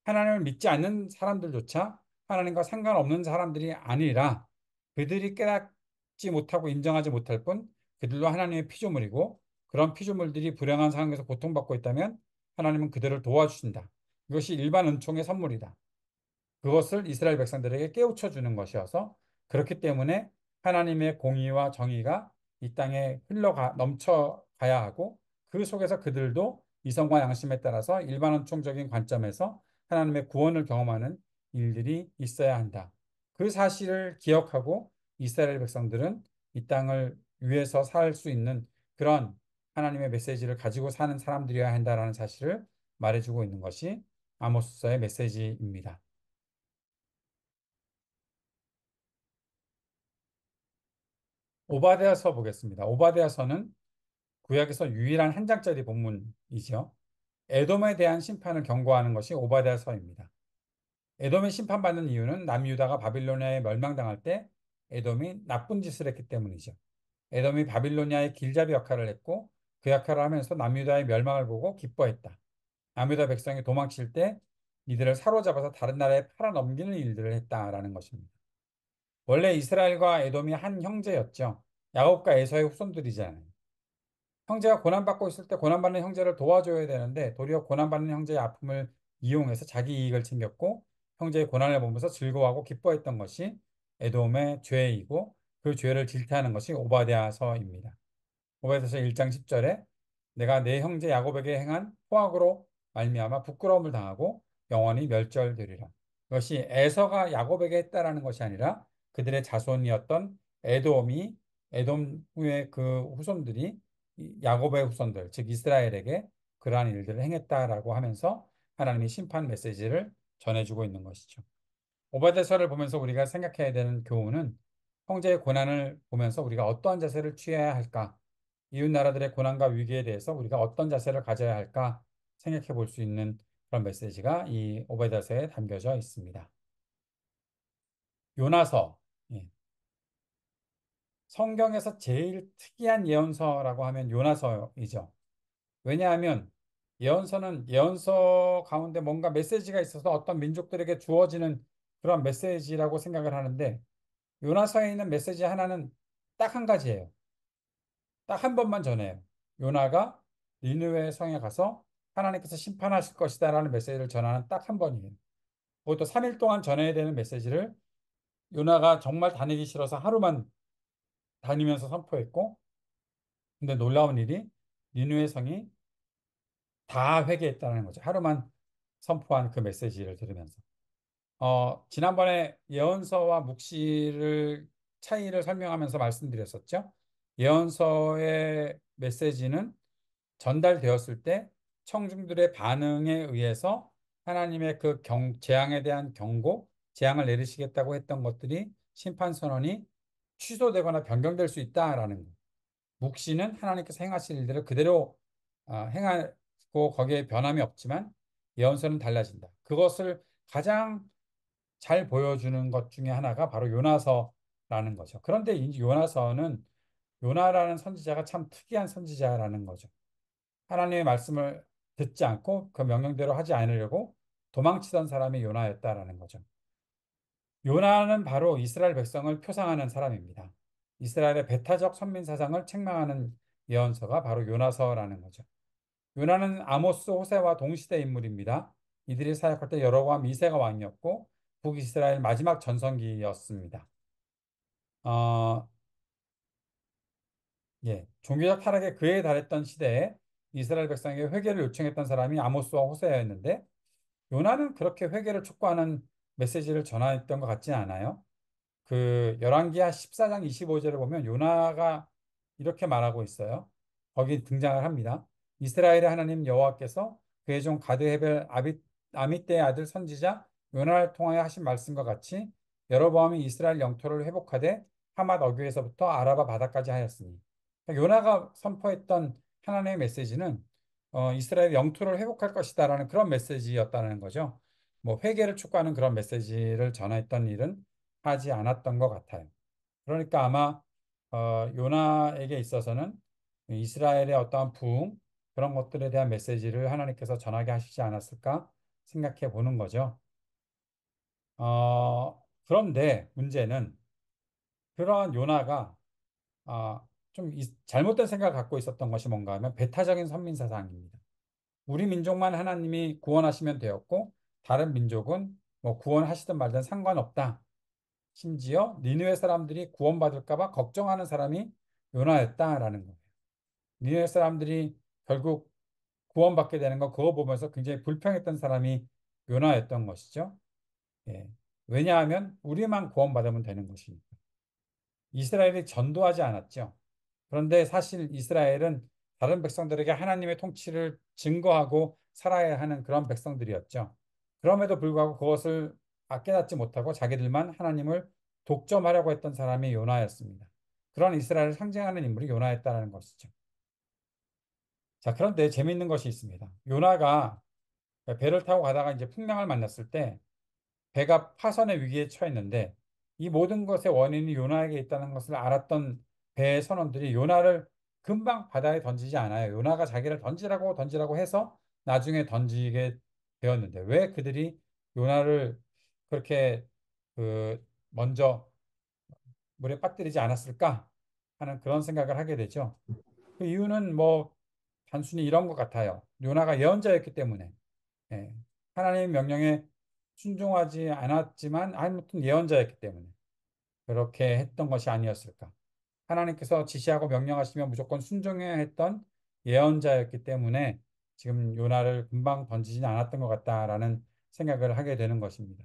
하나님을 믿지 않는 사람들조차 하나님과 상관없는 사람들이 아니라 그들이 깨닫지 못하고 인정하지 못할 뿐 그들도 하나님의 피조물이고 그런 피조물들이 불행한 상황에서 고통받고 있다면 하나님은 그들을 도와주신다. 이것이 일반 은총의 선물이다. 그것을 이스라엘 백성들에게 깨우쳐 주는 것이어서 그렇기 때문에 하나님의 공의와 정의가 이 땅에 흘러가 넘쳐가야 하고 그 속에서 그들도 이성과 양심에 따라서 일반 은총적인 관점에서 하나님의 구원을 경험하는 일들이 있어야 한다. 그 사실을 기억하고 이스라엘 백성들은 이 땅을 위해서 살 수 있는 그런 하나님의 메시지를 가지고 사는 사람들이어야 한다라는 사실을 말해주고 있는 것이 아모스서의 메시지입니다. 오바댜서 보겠습니다. 오바댜서는 구약에서 유일한 한 장짜리 본문이죠. 에돔에 대한 심판을 경고하는 것이 오바댜서입니다. 에돔이 심판받는 이유는 남유다가 바빌로니아에 멸망당할 때 에돔이 나쁜 짓을 했기 때문이죠. 에돔이 바빌로니아의 길잡이 역할을 했고 그 역할을 하면서 남유다의 멸망을 보고 기뻐했다. 남유다 백성이 도망칠 때 이들을 사로잡아서 다른 나라에 팔아넘기는 일들을 했다라는 것입니다. 원래 이스라엘과 에돔이 한 형제였죠. 야곱과 에서의 후손들이잖아요. 형제가 고난받고 있을 때 고난받는 형제를 도와줘야 되는데 도리어 고난받는 형제의 아픔을 이용해서 자기 이익을 챙겼고 형제의 고난을 보면서 즐거워하고 기뻐했던 것이 에돔의 죄이고 그 죄를 질타하는 것이 오바댜서입니다. 오바댜서 1장 10절에 내가 내 형제 야곱에게 행한 포악으로 말미암아 부끄러움을 당하고 영원히 멸절되리라. 그것이 에서가 야곱에게 했다라는 것이 아니라 그들의 자손이었던 에돔이 에돔 후의 그 후손들이 야곱의 후손들 즉 이스라엘에게 그러한 일들을 행했다라고 하면서 하나님이 심판 메시지를 전해주고 있는 것이죠. 오바댜서를 보면서 우리가 생각해야 되는 교훈은 형제의 고난을 보면서 우리가 어떠한 자세를 취해야 할까? 이웃 나라들의 고난과 위기에 대해서 우리가 어떤 자세를 가져야 할까 생각해 볼 수 있는 그런 메시지가 이 오베드서에 담겨져 있습니다. 요나서, 예. 성경에서 제일 특이한 예언서라고 하면 요나서이죠. 왜냐하면 예언서는 예언서 가운데 뭔가 메시지가 있어서 어떤 민족들에게 주어지는 그런 메시지라고 생각을 하는데 요나서에 있는 메시지 하나는 딱 한 가지예요. 딱 한 번만 전해요. 요나가 니느웨 성에 가서 하나님께서 심판하실 것이다라는 메시지를 전하는 딱 한 번이에요. 그것도 3일 동안 전해야 되는 메시지를 요나가 정말 다니기 싫어서 하루만 다니면서 선포했고, 근데 놀라운 일이 니느웨 성이 다 회개했다는 거죠. 하루만 선포한 그 메시지를 들으면서. 지난번에 예언서와 묵시를 차이를 설명하면서 말씀드렸었죠. 예언서의 메시지는 전달되었을 때 청중들의 반응에 의해서 하나님의 그 재앙에 대한 경고, 재앙을 내리시겠다고 했던 것들이 심판 선언이 취소되거나 변경될 수 있다라는 것. 묵시는 하나님께서 행하실 일들을 그대로 행하고 거기에 변함이 없지만 예언서는 달라진다. 그것을 가장 잘 보여주는 것 중에 하나가 바로 요나서라는 거죠. 그런데 이 요나서는 요나라는 선지자가 참 특이한 선지자라는 거죠. 하나님의 말씀을 듣지 않고 그 명령대로 하지 않으려고 도망치던 사람이 요나였다라는 거죠. 요나는 바로 이스라엘 백성을 표상하는 사람입니다. 이스라엘의 배타적 선민 사상을 책망하는 예언서가 바로 요나서라는 거죠. 요나는 아모스, 호세와 동시대 인물입니다. 이들이 사역할 때 여로보암 2세가 왕이었고 북이스라엘 마지막 전성기였습니다. 어, 예, 종교적 타락에 그에 달했던 시대에 이스라엘 백성에게 회개를 요청했던 사람이 아모스와 호세아였는데 요나는 그렇게 회개를 촉구하는 메시지를 전했던 것 같지 않아요? 그 열왕기하 14장 25절을 보면 요나가 이렇게 말하고 있어요. 거기 등장을 합니다. 이스라엘의 하나님 여호와께서 그의 종 가드 헤벨 아mit대의 아들 선지자 요나를 통하여 하신 말씀과 같이 여로보암이 이스라엘 영토를 회복하되 하맛 어귀에서부터 아라바 바다까지 하였으니 그러니까 요나가 선포했던 하나님의 메시지는 이스라엘 영토를 회복할 것이다라는 그런 메시지였다는 거죠. 뭐 회개를 촉구하는 그런 메시지를 전했던 일은 하지 않았던 것 같아요. 그러니까 아마 요나에게 있어서는 이스라엘의 어떠한 부흥 그런 것들에 대한 메시지를 하나님께서 전하게 하시지 않았을까 생각해 보는 거죠. 그런데 문제는 그러한 요나가 좀 잘못된 생각을 갖고 있었던 것이 뭔가 하면 배타적인 선민 사상입니다. 우리 민족만 하나님이 구원하시면 되었고 다른 민족은 뭐 구원하시든 말든 상관없다. 심지어 니느웨 사람들이 구원받을까 봐 걱정하는 사람이 요나였다라는 거예요. 니느웨 사람들이 결국 구원받게 되는 거 그거 보면서 굉장히 불평했던 사람이 요나였던 것이죠. 예. 왜냐하면 우리만 구원받으면 되는 것이니까. 이스라엘이 전도하지 않았죠. 그런데 사실 이스라엘은 다른 백성들에게 하나님의 통치를 증거하고 살아야 하는 그런 백성들이었죠. 그럼에도 불구하고 그것을 깨닫지 못하고 자기들만 하나님을 독점하려고 했던 사람이 요나였습니다. 그런 이스라엘을 상징하는 인물이 요나였다는 것이죠. 자, 그런데 재미있는 것이 있습니다. 요나가 배를 타고 가다가 이제 풍랑을 만났을 때 배가 파선의 위기에 처했는데 이 모든 것의 원인이 요나에게 있다는 것을 알았던 배의 선원들이 요나를 금방 바다에 던지지 않아요. 요나가 자기를 던지라고 던지라고 해서 나중에 던지게 되었는데 왜 그들이 요나를 그렇게 먼저 물에 빠뜨리지 않았을까 하는 그런 생각을 하게 되죠. 그 이유는 뭐 단순히 이런 것 같아요. 요나가 예언자였기 때문에 예. 하나님의 명령에 순종하지 않았지만 아무튼 예언자였기 때문에 그렇게 했던 것이 아니었을까. 하나님께서 지시하고 명령하시면 무조건 순종해야 했던 예언자였기 때문에 지금 요나를 금방 던지진 않았던 것 같다라는 생각을 하게 되는 것입니다.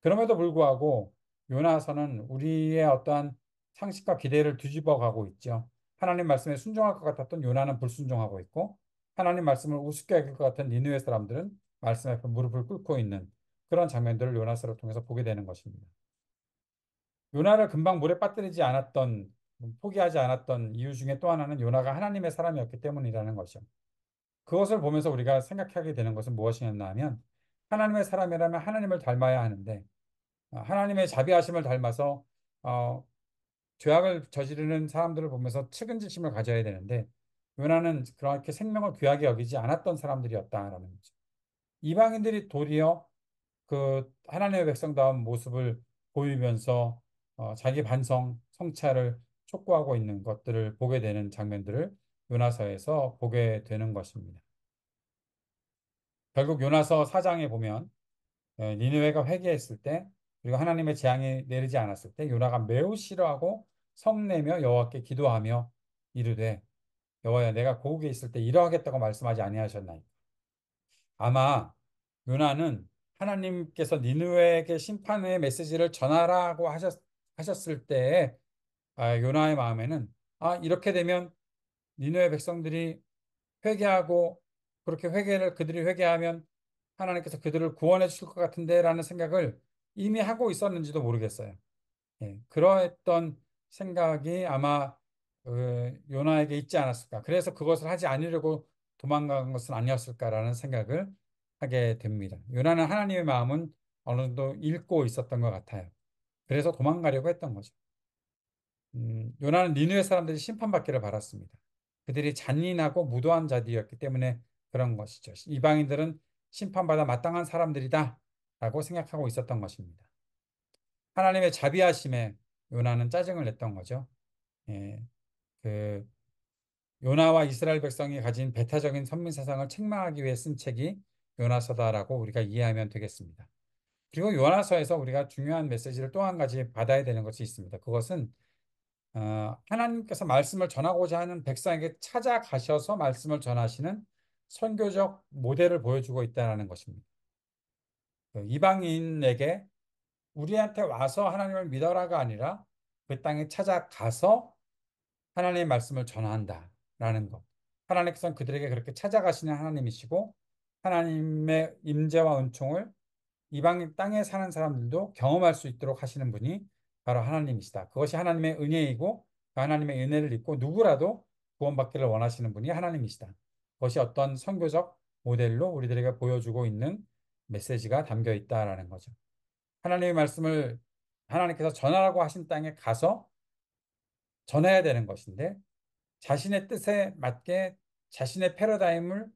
그럼에도 불구하고 요나서는 우리의 어떠한 상식과 기대를 뒤집어 가고 있죠. 하나님 말씀에 순종할 것 같았던 요나는 불순종하고 있고 하나님 말씀을 우습게 여길 것 같은 니느웨 사람들은 말씀 앞에 무릎을 꿇고 있는 그런 장면들을 요나서를 통해서 보게 되는 것입니다. 요나를 금방 물에 빠뜨리지 않았던, 포기하지 않았던 이유 중에 또 하나는 요나가 하나님의 사람이었기 때문이라는 것이죠. 그것을 보면서 우리가 생각하게 되는 것은 무엇이었나 하면 하나님의 사람이라면 하나님을 닮아야 하는데 하나님의 자비하심을 닮아서 어, 죄악을 저지르는 사람들을 보면서 측은지심을 가져야 되는데 요나는 그렇게 생명을 귀하게 여기지 않았던 사람들이었다라는 거죠. 이방인들이 도리어 그 하나님의 백성다운 모습을 보이면서 자기 반성, 성찰을 촉구하고 있는 것들을 보게 되는 장면들을 요나서에서 보게 되는 것입니다. 결국 요나서 4장에 보면 니느웨가 회개했을 때 그리고 하나님의 재앙이 내리지 않았을 때 요나가 매우 싫어하고 성내며 여호와께 기도하며 이르되 여호와야 내가 고국에 있을 때 이러하겠다고 말씀하지 아니하셨나이까. 아마 요나는 하나님께서 니느웨에게 심판의 메시지를 전하라고 하셨을 때 요나의 마음에는 이렇게 되면 니느웨 백성들이 회개하고 그렇게 회개를 그들이 회개하면 하나님께서 그들을 구원해 주실 것 같은데라는 생각을 이미 하고 있었는지도 모르겠어요. 예, 그러했던 생각이 아마 요나에게 있지 않았을까. 그래서 그것을 하지 않으려고 도망간 것은 아니었을까라는 생각을 하게 됩니다. 요나는 하나님의 마음은 어느 정도 읽고 있었던 것 같아요. 그래서 도망가려고 했던 거죠. 요나는 니느웨 사람들이 심판받기를 바랐습니다. 그들이 잔인하고 무도한 자들이었기 때문에 그런 것이죠. 이방인들은 심판받아 마땅한 사람들이다 라고 생각하고 있었던 것입니다. 하나님의 자비하심에 요나는 짜증을 냈던 거죠. 예, 그 요나와 이스라엘 백성이 가진 배타적인 선민 사상을 책망하기 위해 쓴 책이 요나서다라고 우리가 이해하면 되겠습니다. 그리고 요나서에서 우리가 중요한 메시지를 또 한 가지 받아야 되는 것이 있습니다. 그것은 하나님께서 말씀을 전하고자 하는 백성에게 찾아가셔서 말씀을 전하시는 선교적 모델을 보여주고 있다는 것입니다. 그 이방인에게 우리한테 와서 하나님을 믿어라가 아니라 그 땅에 찾아가서 하나님의 말씀을 전한다라는 것. 하나님께서는 그들에게 그렇게 찾아가시는 하나님이시고 하나님의 임재와 은총을 이방 땅에 사는 사람들도 경험할 수 있도록 하시는 분이 바로 하나님이시다. 그것이 하나님의 은혜이고 그 하나님의 은혜를 입고 누구라도 구원받기를 원하시는 분이 하나님이시다. 그것이 어떤 선교적 모델로 우리들에게 보여주고 있는 메시지가 담겨 있다라는 거죠. 하나님의 말씀을 하나님께서 전하라고 하신 땅에 가서 전해야 되는 것인데 자신의 뜻에 맞게 자신의 패러다임을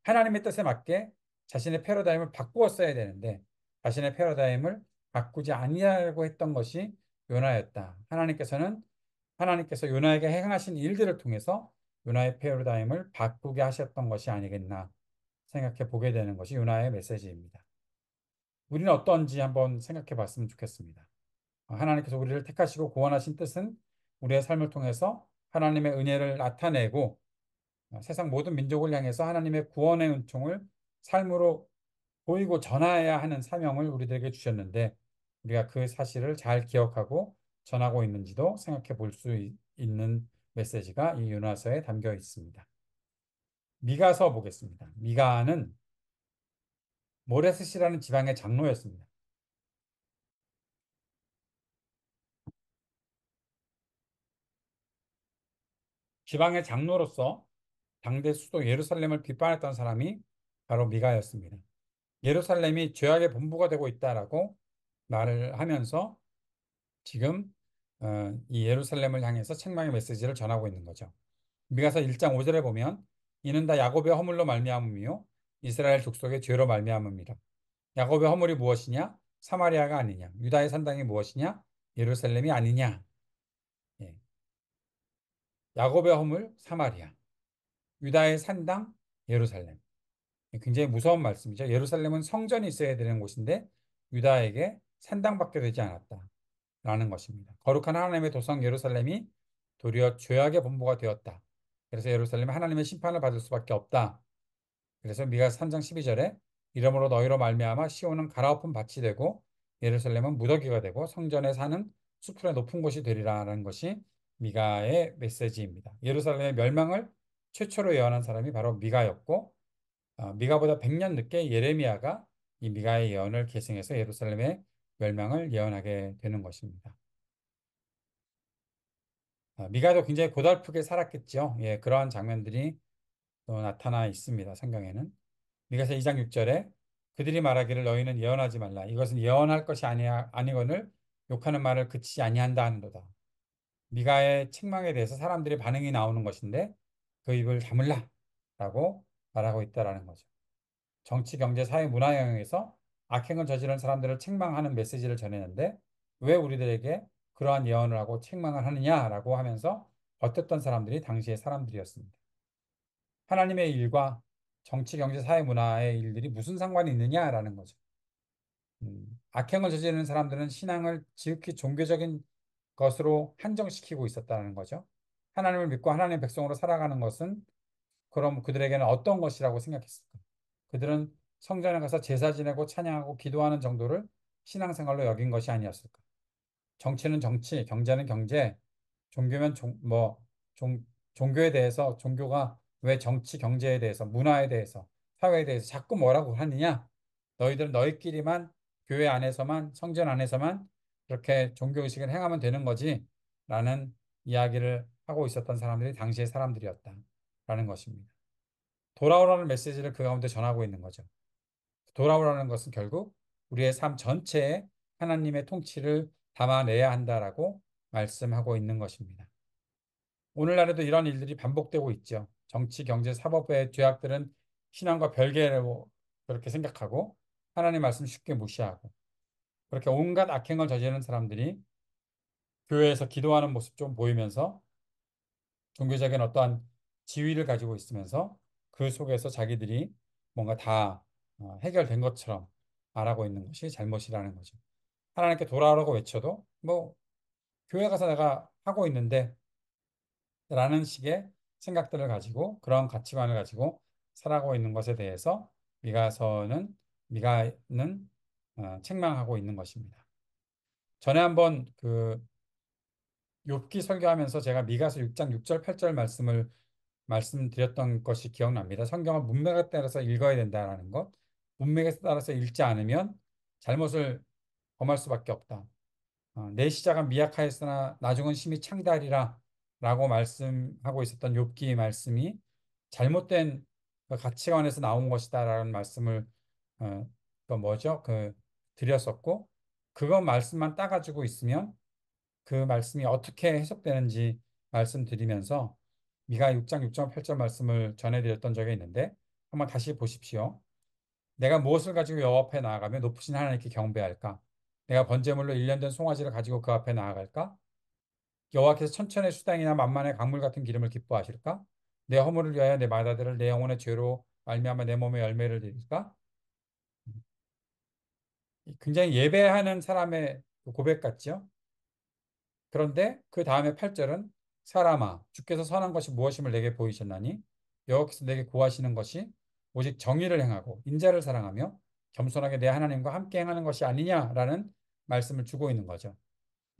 하나님의 뜻에 맞게 자신의 패러다임을 바꾸었어야 되는데 자신의 패러다임을 바꾸지 아니하려고 했던 것이 요나였다. 하나님께서 요나에게 행하신 일들을 통해서 요나의 패러다임을 바꾸게 하셨던 것이 아니겠나 생각해 보게 되는 것이 요나의 메시지입니다. 우리는 어떤지 한번 생각해 봤으면 좋겠습니다. 하나님께서 우리를 택하시고 구원하신 뜻은 우리의 삶을 통해서 하나님의 은혜를 나타내고 세상 모든 민족을 향해서 하나님의 구원의 은총을 삶으로 보이고 전하여야 하는 사명을 우리들에게 주셨는데 우리가 그 사실을 잘 기억하고 전하고 있는지도 생각해 볼 수 있는 메시지가 이 요나서에 담겨 있습니다. 미가서 보겠습니다. 미가는 모레셋이라는 지방의 장로였습니다. 지방의 장로로서 당대 수도 예루살렘을 비판했던 사람이 바로 미가였습니다. 예루살렘이 죄악의 본부가 되고 있다라고 말을 하면서 지금 이 예루살렘을 향해서 책망의 메시지를 전하고 있는 거죠. 미가서 1장 5절에 보면 이는 다 야곱의 허물로 말미암음이요 이스라엘 족속의 죄로 말미암음이라. 야곱의 허물이 무엇이냐? 사마리아가 아니냐? 유다의 산당이 무엇이냐? 예루살렘이 아니냐? 예. 야곱의 허물 사마리아, 유다의 산당 예루살렘. 굉장히 무서운 말씀이죠. 예루살렘은 성전이 있어야 되는 곳인데 유다에게 산당밖에 되지 않았다라는 것입니다. 거룩한 하나님의 도성 예루살렘이 도리어 죄악의 본부가 되었다. 그래서 예루살렘은 하나님의 심판을 받을 수밖에 없다. 그래서 미가 3장 12절에 이러므로 너희로 말미암아 시온은 갈아엎은 밭이 되고 예루살렘은 무더기가 되고 성전에 사는 수풀의 높은 곳이 되리라는 것이 미가의 메시지입니다. 예루살렘의 멸망을 최초로 예언한 사람이 바로 미가였고 미가보다 100년 늦게 예레미야가 이 미가의 예언을 계승해서 예루살렘의 멸망을 예언하게 되는 것입니다. 미가도 굉장히 고달프게 살았겠죠. 예, 그러한 장면들이 또 나타나 있습니다. 성경에는. 미가서 2장 6절에 그들이 말하기를 너희는 예언하지 말라. 이것은 예언할 것이 아니거늘 욕하는 말을 그치지 아니한다 하는도다. 미가의 책망에 대해서 사람들의 반응이 나오는 것인데 그 입을 다물라 라고 말하고 있다라는 거죠. 정치, 경제, 사회, 문화 영역에서 악행을 저지른 사람들을 책망하는 메시지를 전했는데 왜 우리들에게 그러한 예언을 하고 책망을 하느냐라고 하면서 버텼던 사람들이 당시의 사람들이었습니다. 하나님의 일과 정치, 경제, 사회, 문화의 일들이 무슨 상관이 있느냐라는 거죠. 악행을 저지르는 사람들은 신앙을 지극히 종교적인 것으로 한정시키고 있었다는 거죠. 하나님을 믿고 하나님의 백성으로 살아가는 것은 그럼 그들에게는 어떤 것이라고 생각했을까? 그들은 성전에 가서 제사 지내고 찬양하고 기도하는 정도를 신앙생활로 여긴 것이 아니었을까? 정치는 정치, 경제는 경제, 종교면 종교에 대해서 종교가 왜 정치, 경제에 대해서, 문화에 대해서, 사회에 대해서 자꾸 뭐라고 하느냐? 너희들은 너희끼리만 교회 안에서만 성전 안에서만 그렇게 종교 의식을 행하면 되는 거지 라는 이야기를 하고 있었던 사람들이 당시의 사람들이었다라는 것입니다. 돌아오라는 메시지를 그 가운데 전하고 있는 거죠. 돌아오라는 것은 결국 우리의 삶 전체에 하나님의 통치를 담아내야 한다라고 말씀하고 있는 것입니다. 오늘날에도 이런 일들이 반복되고 있죠. 정치, 경제, 사법의 죄악들은 신앙과 별개로 그렇게 생각하고 하나님 말씀 쉽게 무시하고 그렇게 온갖 악행을 저지르는 사람들이 교회에서 기도하는 모습 좀 보이면서 종교적인 어떠한 지위를 가지고 있으면서 그 속에서 자기들이 뭔가 다 해결된 것처럼 말하고 있는 것이 잘못이라는 거죠. 하나님께 돌아오라고 외쳐도 뭐 교회 가서 내가 하고 있는데 라는 식의 생각들을 가지고 그런 가치관을 가지고 살아가고 있는 것에 대해서 미가는 책망하고 있는 것입니다. 전에 한번 그 욥기 설교하면서 제가 미가서 6장 6절 8절 말씀을 말씀드렸던 것이 기억납니다. 성경은 문맥에 따라서 읽어야 된다는 것. 문맥에 따라서 읽지 않으면 잘못을 범할 수밖에 없다. 내 시작은 미약하였으나 나중은 심히 창대하리라 라고 말씀하고 있었던 욥기 말씀이 잘못된 그 가치관에서 나온 것이다라는 말씀을 그 뭐죠? 드렸었고 그것 말씀만 따가지고 있으면 그 말씀이 어떻게 해석되는지 말씀드리면서 미가 6장 6절 8절 말씀을 전해드렸던 적이 있는데 한번 다시 보십시오. 내가 무엇을 가지고 여호와 앞에 나아가며 높으신 하나님께 경배할까? 내가 번제물로 일련된 송아지를 가지고 그 앞에 나아갈까? 여호와께서 천천의 수당이나 만만의 강물 같은 기름을 기뻐하실까? 내 허물을 위하여 내 마다들을 내 영혼의 죄로 말미암아 내 몸에 열매를 드릴까? 굉장히 예배하는 사람의 그 고백 같죠? 그런데 그 다음에 8절은 사람아 주께서 선한 것이 무엇임을 내게 보이셨나니 여호와께서 내게 구하시는 것이 오직 정의를 행하고 인자를 사랑하며 겸손하게 내 하나님과 함께 행하는 것이 아니냐라는 말씀을 주고 있는 거죠.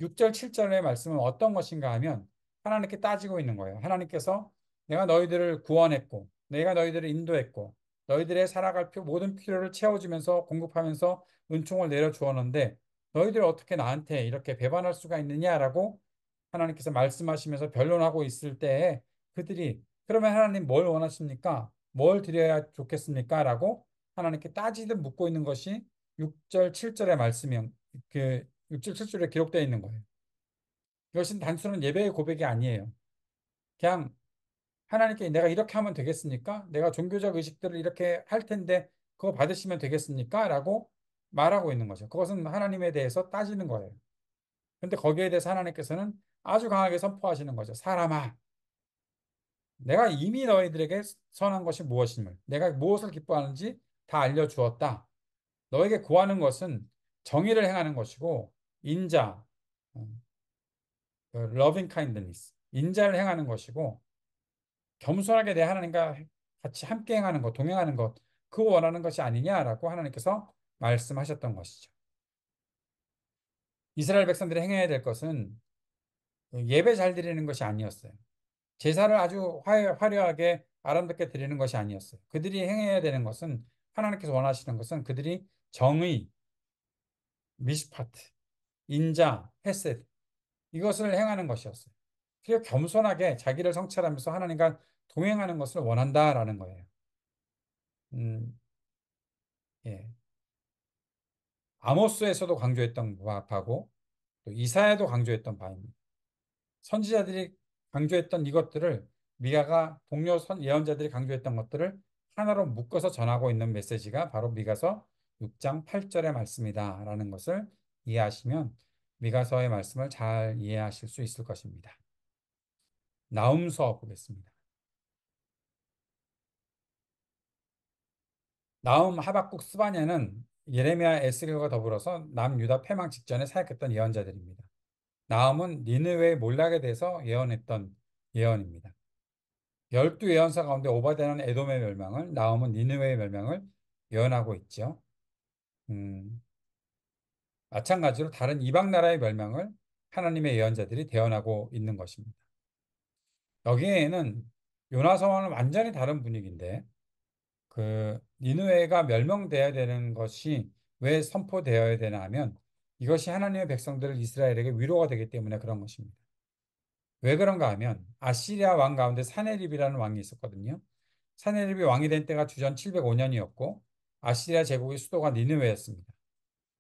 6절, 7절의 말씀은 어떤 것인가 하면 하나님께 따지고 있는 거예요. 하나님께서 내가 너희들을 구원했고, 내가 너희들을 인도했고, 너희들의 살아갈 모든 필요를 채워주면서 공급하면서 은총을 내려주었는데, 너희들 어떻게 나한테 이렇게 배반할 수가 있느냐라고 하나님께서 말씀하시면서 변론하고 있을 때에 그러면 하나님 뭘 원하십니까? 뭘 드려야 좋겠습니까? 라고 하나님께 따지듯 묻고 있는 것이 6절, 7절의 말씀이 그 6절, 7절에 기록되어 있는 거예요. 이것은 단순한 예배의 고백이 아니에요. 그냥 하나님께 내가 이렇게 하면 되겠습니까? 내가 종교적 의식들을 이렇게 할 텐데 그거 받으시면 되겠습니까? 라고 말하고 있는 거죠. 그것은 하나님에 대해서 따지는 거예요. 근데 거기에 대해서 하나님께서는 아주 강하게 선포하시는 거죠. 사람아, 내가 이미 너희들에게 선한 것이 무엇임을, 내가 무엇을 기뻐하는지 다 알려주었다. 너에게 구하는 것은 정의를 행하는 것이고, 인자, loving kindness, 인자를 행하는 것이고, 겸손하게 내 하나님과 같이 함께 행하는 것, 동행하는 것, 그거 원하는 것이 아니냐라고 하나님께서 말씀하셨던 것이죠. 이스라엘 백성들이 행해야 될 것은 예배 잘 드리는 것이 아니었어요. 제사를 아주 화려하게 아름답게 드리는 것이 아니었어요. 그들이 행해야 되는 것은 하나님께서 원하시는 것은 그들이 정의, 미시파트, 인자, 헤세드 이것을 행하는 것이었어요. 그리고 겸손하게 자기를 성찰하면서 하나님과 동행하는 것을 원한다라는 거예요. 음, 예. 아모스에서도 강조했던 바고 또 이사야도 강조했던 바입니다. 선지자들이 강조했던 이것들을 미가가 동료 예언자들이 강조했던 것들을 하나로 묶어서 전하고 있는 메시지가 바로 미가서 6장 8절의 말씀이다라는 것을 이해하시면 미가서의 말씀을 잘 이해하실 수 있을 것입니다. 나움 수업 보겠습니다. 나움, 하박국, 스바냐는 예레미야, 에스겔과 더불어서 남유다 패망 직전에 사역했던 예언자들입니다. 나움은 니느웨의 몰락에 대해서 예언했던 예언입니다. 12예언사 가운데 오바댜는 에돔의 멸망을, 나움은 니느웨의 멸망을 예언하고 있죠. 음, 마찬가지로 다른 이방 나라의 멸망을 하나님의 예언자들이 대언하고 있는 것입니다. 여기에는 요나서와는 완전히 다른 분위기인데 그 니느웨가 멸망되어야 되는 것이 왜 선포되어야 되나 하면 이것이 하나님의 백성들 이스라엘에게 위로가 되기 때문에 그런 것입니다. 왜 그런가 하면 아시리아 왕 가운데 사네립이라는 왕이 있었거든요. 사네립이 왕이 된 때가 주전 705년이었고 아시리아 제국의 수도가 니느웨였습니다.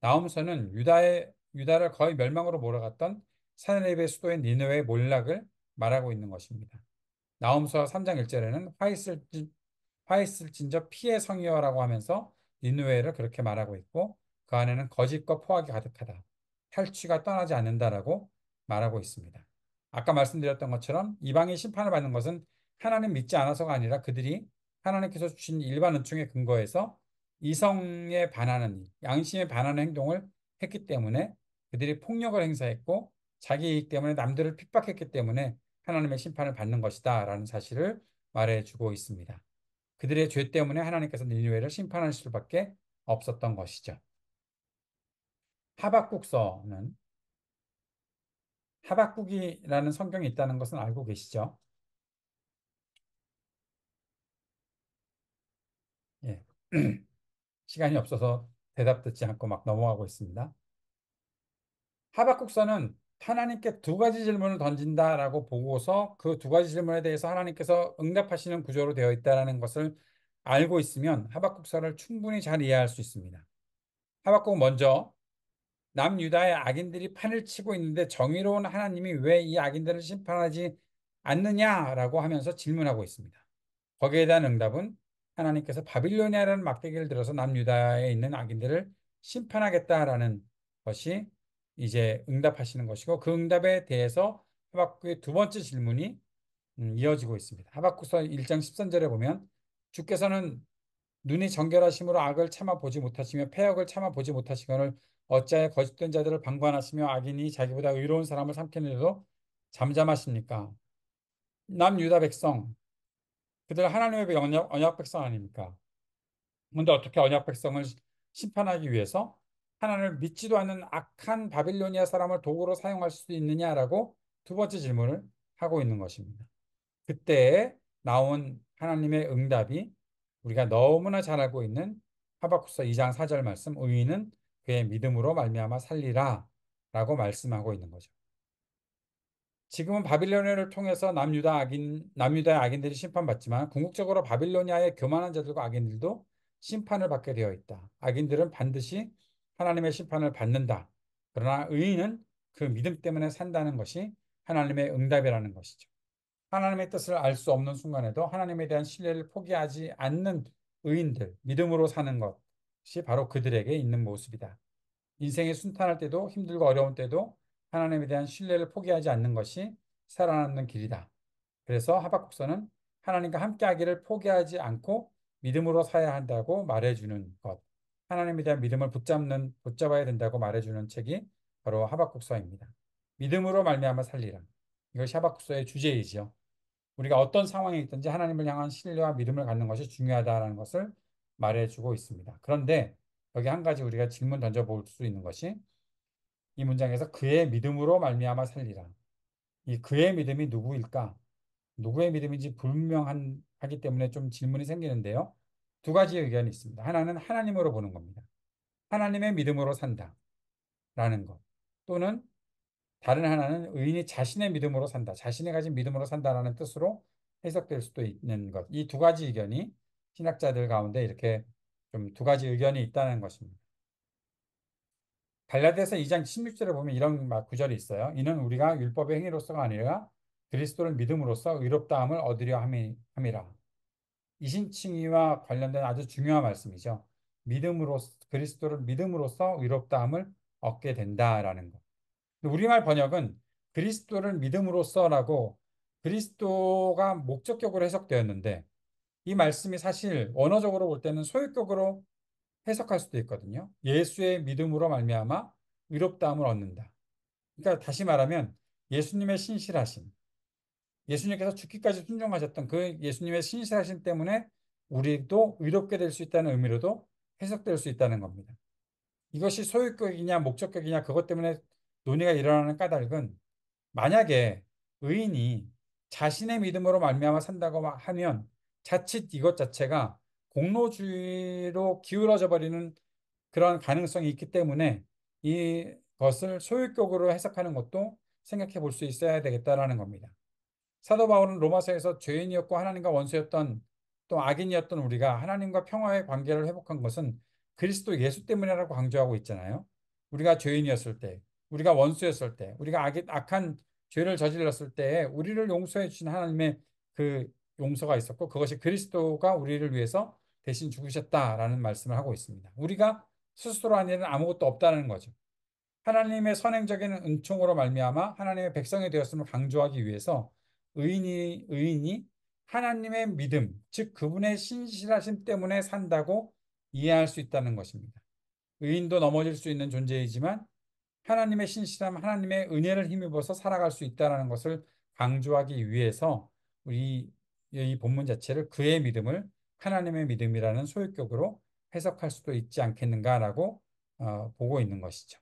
나홈서는 유다를 거의 멸망으로 몰아갔던 사네립의 수도인 니느웨의 몰락을 말하고 있는 것입니다. 나홈서 3장 1절에는 화있을 진저 피의 성이여라고 하면서 니느웨를 그렇게 말하고 있고 그 안에는 거짓과 포악이 가득하다. 탈취가 떠나지 않는다라고 말하고 있습니다. 아까 말씀드렸던 것처럼 이방이 심판을 받는 것은 하나님 믿지 않아서가 아니라 그들이 하나님께서 주신 일반 은총에 근거해서 이성에 반하는 양심에 반하는 행동을 했기 때문에 그들이 폭력을 행사했고 자기 이익 때문에 남들을 핍박했기 때문에 하나님의 심판을 받는 것이다라는 사실을 말해주고 있습니다. 그들의 죄 때문에 하나님께서 니느웨를 심판하실 수밖에 없었던 것이죠. 하박국서는 하박국이라는 성경이 있다는 것은 알고 계시죠? 예. 시간이 없어서 대답 듣지 않고 막 넘어가고 있습니다. 하박국서는 하나님께 두 가지 질문을 던진다라고 보고서 그 두 가지 질문에 대해서 하나님께서 응답하시는 구조로 되어 있다는 것을 알고 있으면 하박국서를 충분히 잘 이해할 수 있습니다. 하박국 먼저 남유다의 악인들이 판을 치고 있는데 정의로운 하나님이 왜 이 악인들을 심판하지 않느냐라고 하면서 질문하고 있습니다. 거기에 대한 응답은 하나님께서 바빌로니아라는 막대기를 들어서 남유다에 있는 악인들을 심판하겠다라는 것이 이제 응답하시는 것이고 그 응답에 대해서 하박국의 두 번째 질문이 이어지고 있습니다. 하박국서 1장 13절에 보면 주께서는 눈이 정결하심으로 악을 참아 보지 못하시며 패역을 참아 보지 못하시거늘 어찌하여 거짓된 자들을 방관하시며 악인이 자기보다 의로운 사람을 삼키는데도 잠잠하십니까? 남유다 백성 그들 하나님의 언약 백성 아닙니까? 근데 어떻게 언약 백성을 심판하기 위해서 하나님을 믿지도 않는 악한 바빌로니아 사람을 도구로 사용할 수 있느냐라고 두 번째 질문을 하고 있는 것입니다. 그때 나온 하나님의 응답이 우리가 너무나 잘 알고 있는 하박국서 2장 4절 말씀 의인은 그의 믿음으로 말미암아 살리라 라고 말씀하고 있는 거죠. 지금은 바빌로니아를 통해서 남유다의 악인들이 심판받지만 궁극적으로 바빌로니아의 교만한 자들과 악인들도 심판을 받게 되어 있다. 악인들은 반드시 하나님의 심판을 받는다. 그러나 의인은 그 믿음 때문에 산다는 것이 하나님의 응답이라는 것이죠. 하나님의 뜻을 알 수 없는 순간에도 하나님에 대한 신뢰를 포기하지 않는 의인들, 믿음으로 사는 것이 바로 그들에게 있는 모습이다. 인생이 순탄할 때도 힘들고 어려운 때도 하나님에 대한 신뢰를 포기하지 않는 것이 살아남는 길이다. 그래서 하박국서는 하나님과 함께하기를 포기하지 않고 믿음으로 살아야 한다고 말해주는 것. 하나님에 대한 믿음을 붙잡아야 된다고 말해주는 책이 바로 하박국서입니다. 믿음으로 말미암아 살리라. 이것이 하박국서의 주제이지요. 우리가 어떤 상황에 있든지 하나님을 향한 신뢰와 믿음을 갖는 것이 중요하다는 것을 말해주고 있습니다. 그런데 여기 한 가지 우리가 질문 던져볼 수 있는 것이 이 문장에서 그의 믿음으로 말미암아 살리라. 이 그의 믿음이 누구일까? 누구의 믿음인지 불명하기 때문에 좀 질문이 생기는데요. 두 가지 의견이 있습니다. 하나는 하나님으로 보는 겁니다. 하나님의 믿음으로 산다라는 것. 또는 다른 하나는 의인이 자신의 믿음으로 산다. 자신이 가진 믿음으로 산다라는 뜻으로 해석될 수도 있는 것. 이 두 가지 의견이 신학자들 가운데 이렇게 좀 두 가지 의견이 있다는 것입니다. 갈라디아서 2장 16절에 보면 이런 구절이 있어요. 이는 우리가 율법의 행위로서가 아니라 그리스도를 믿음으로써 의롭다함을 얻으려 함이라. 이신칭의와 관련된 아주 중요한 말씀이죠. 그리스도를 믿음으로써 의롭다함을 얻게 된다라는 것. 우리말 번역은 그리스도를 믿음으로써라고 그리스도가 목적격으로 해석되었는데 이 말씀이 사실 언어적으로 볼 때는 소유격으로 해석할 수도 있거든요. 예수의 믿음으로 말미암아 의롭다함을 얻는다. 그러니까 다시 말하면 예수님의 신실하심, 예수님께서 죽기까지 순종하셨던 그 예수님의 신실하심 때문에 우리도 의롭게 될 수 있다는 의미로도 해석될 수 있다는 겁니다. 이것이 소유격이냐 목적격이냐 그것 때문에 논의가 일어나는 까닭은 만약에 의인이 자신의 믿음으로 말미암아 산다고 하면 자칫 이것 자체가 공로주의로 기울어져 버리는 그런 가능성이 있기 때문에 이것을 소유격으로 해석하는 것도 생각해 볼 수 있어야 되겠다라는 겁니다. 사도 바울은 로마서에서 죄인이었고 하나님과 원수였던 또 악인이었던 우리가 하나님과 평화의 관계를 회복한 것은 그리스도 예수 때문이라고 강조하고 있잖아요. 우리가 죄인이었을 때, 우리가 원수였을 때, 우리가 악한 죄를 저질렀을 때 우리를 용서해 주신 하나님의 그 용서가 있었고 그것이 그리스도가 우리를 위해서 대신 죽으셨다라는 말씀을 하고 있습니다. 우리가 스스로 한 일은 아무것도 없다는 거죠. 하나님의 선행적인 은총으로 말미암아 하나님의 백성이 되었음을 강조하기 위해서 의인이 하나님의 믿음, 즉 그분의 신실하심 때문에 산다고 이해할 수 있다는 것입니다. 의인도 넘어질 수 있는 존재이지만 하나님의 신실함, 하나님의 은혜를 힘입어서 살아갈 수 있다는 것을 강조하기 위해서 우리 이 본문 자체를 그의 믿음을 하나님의 믿음이라는 소유격으로 해석할 수도 있지 않겠는가라고 보고 있는 것이죠.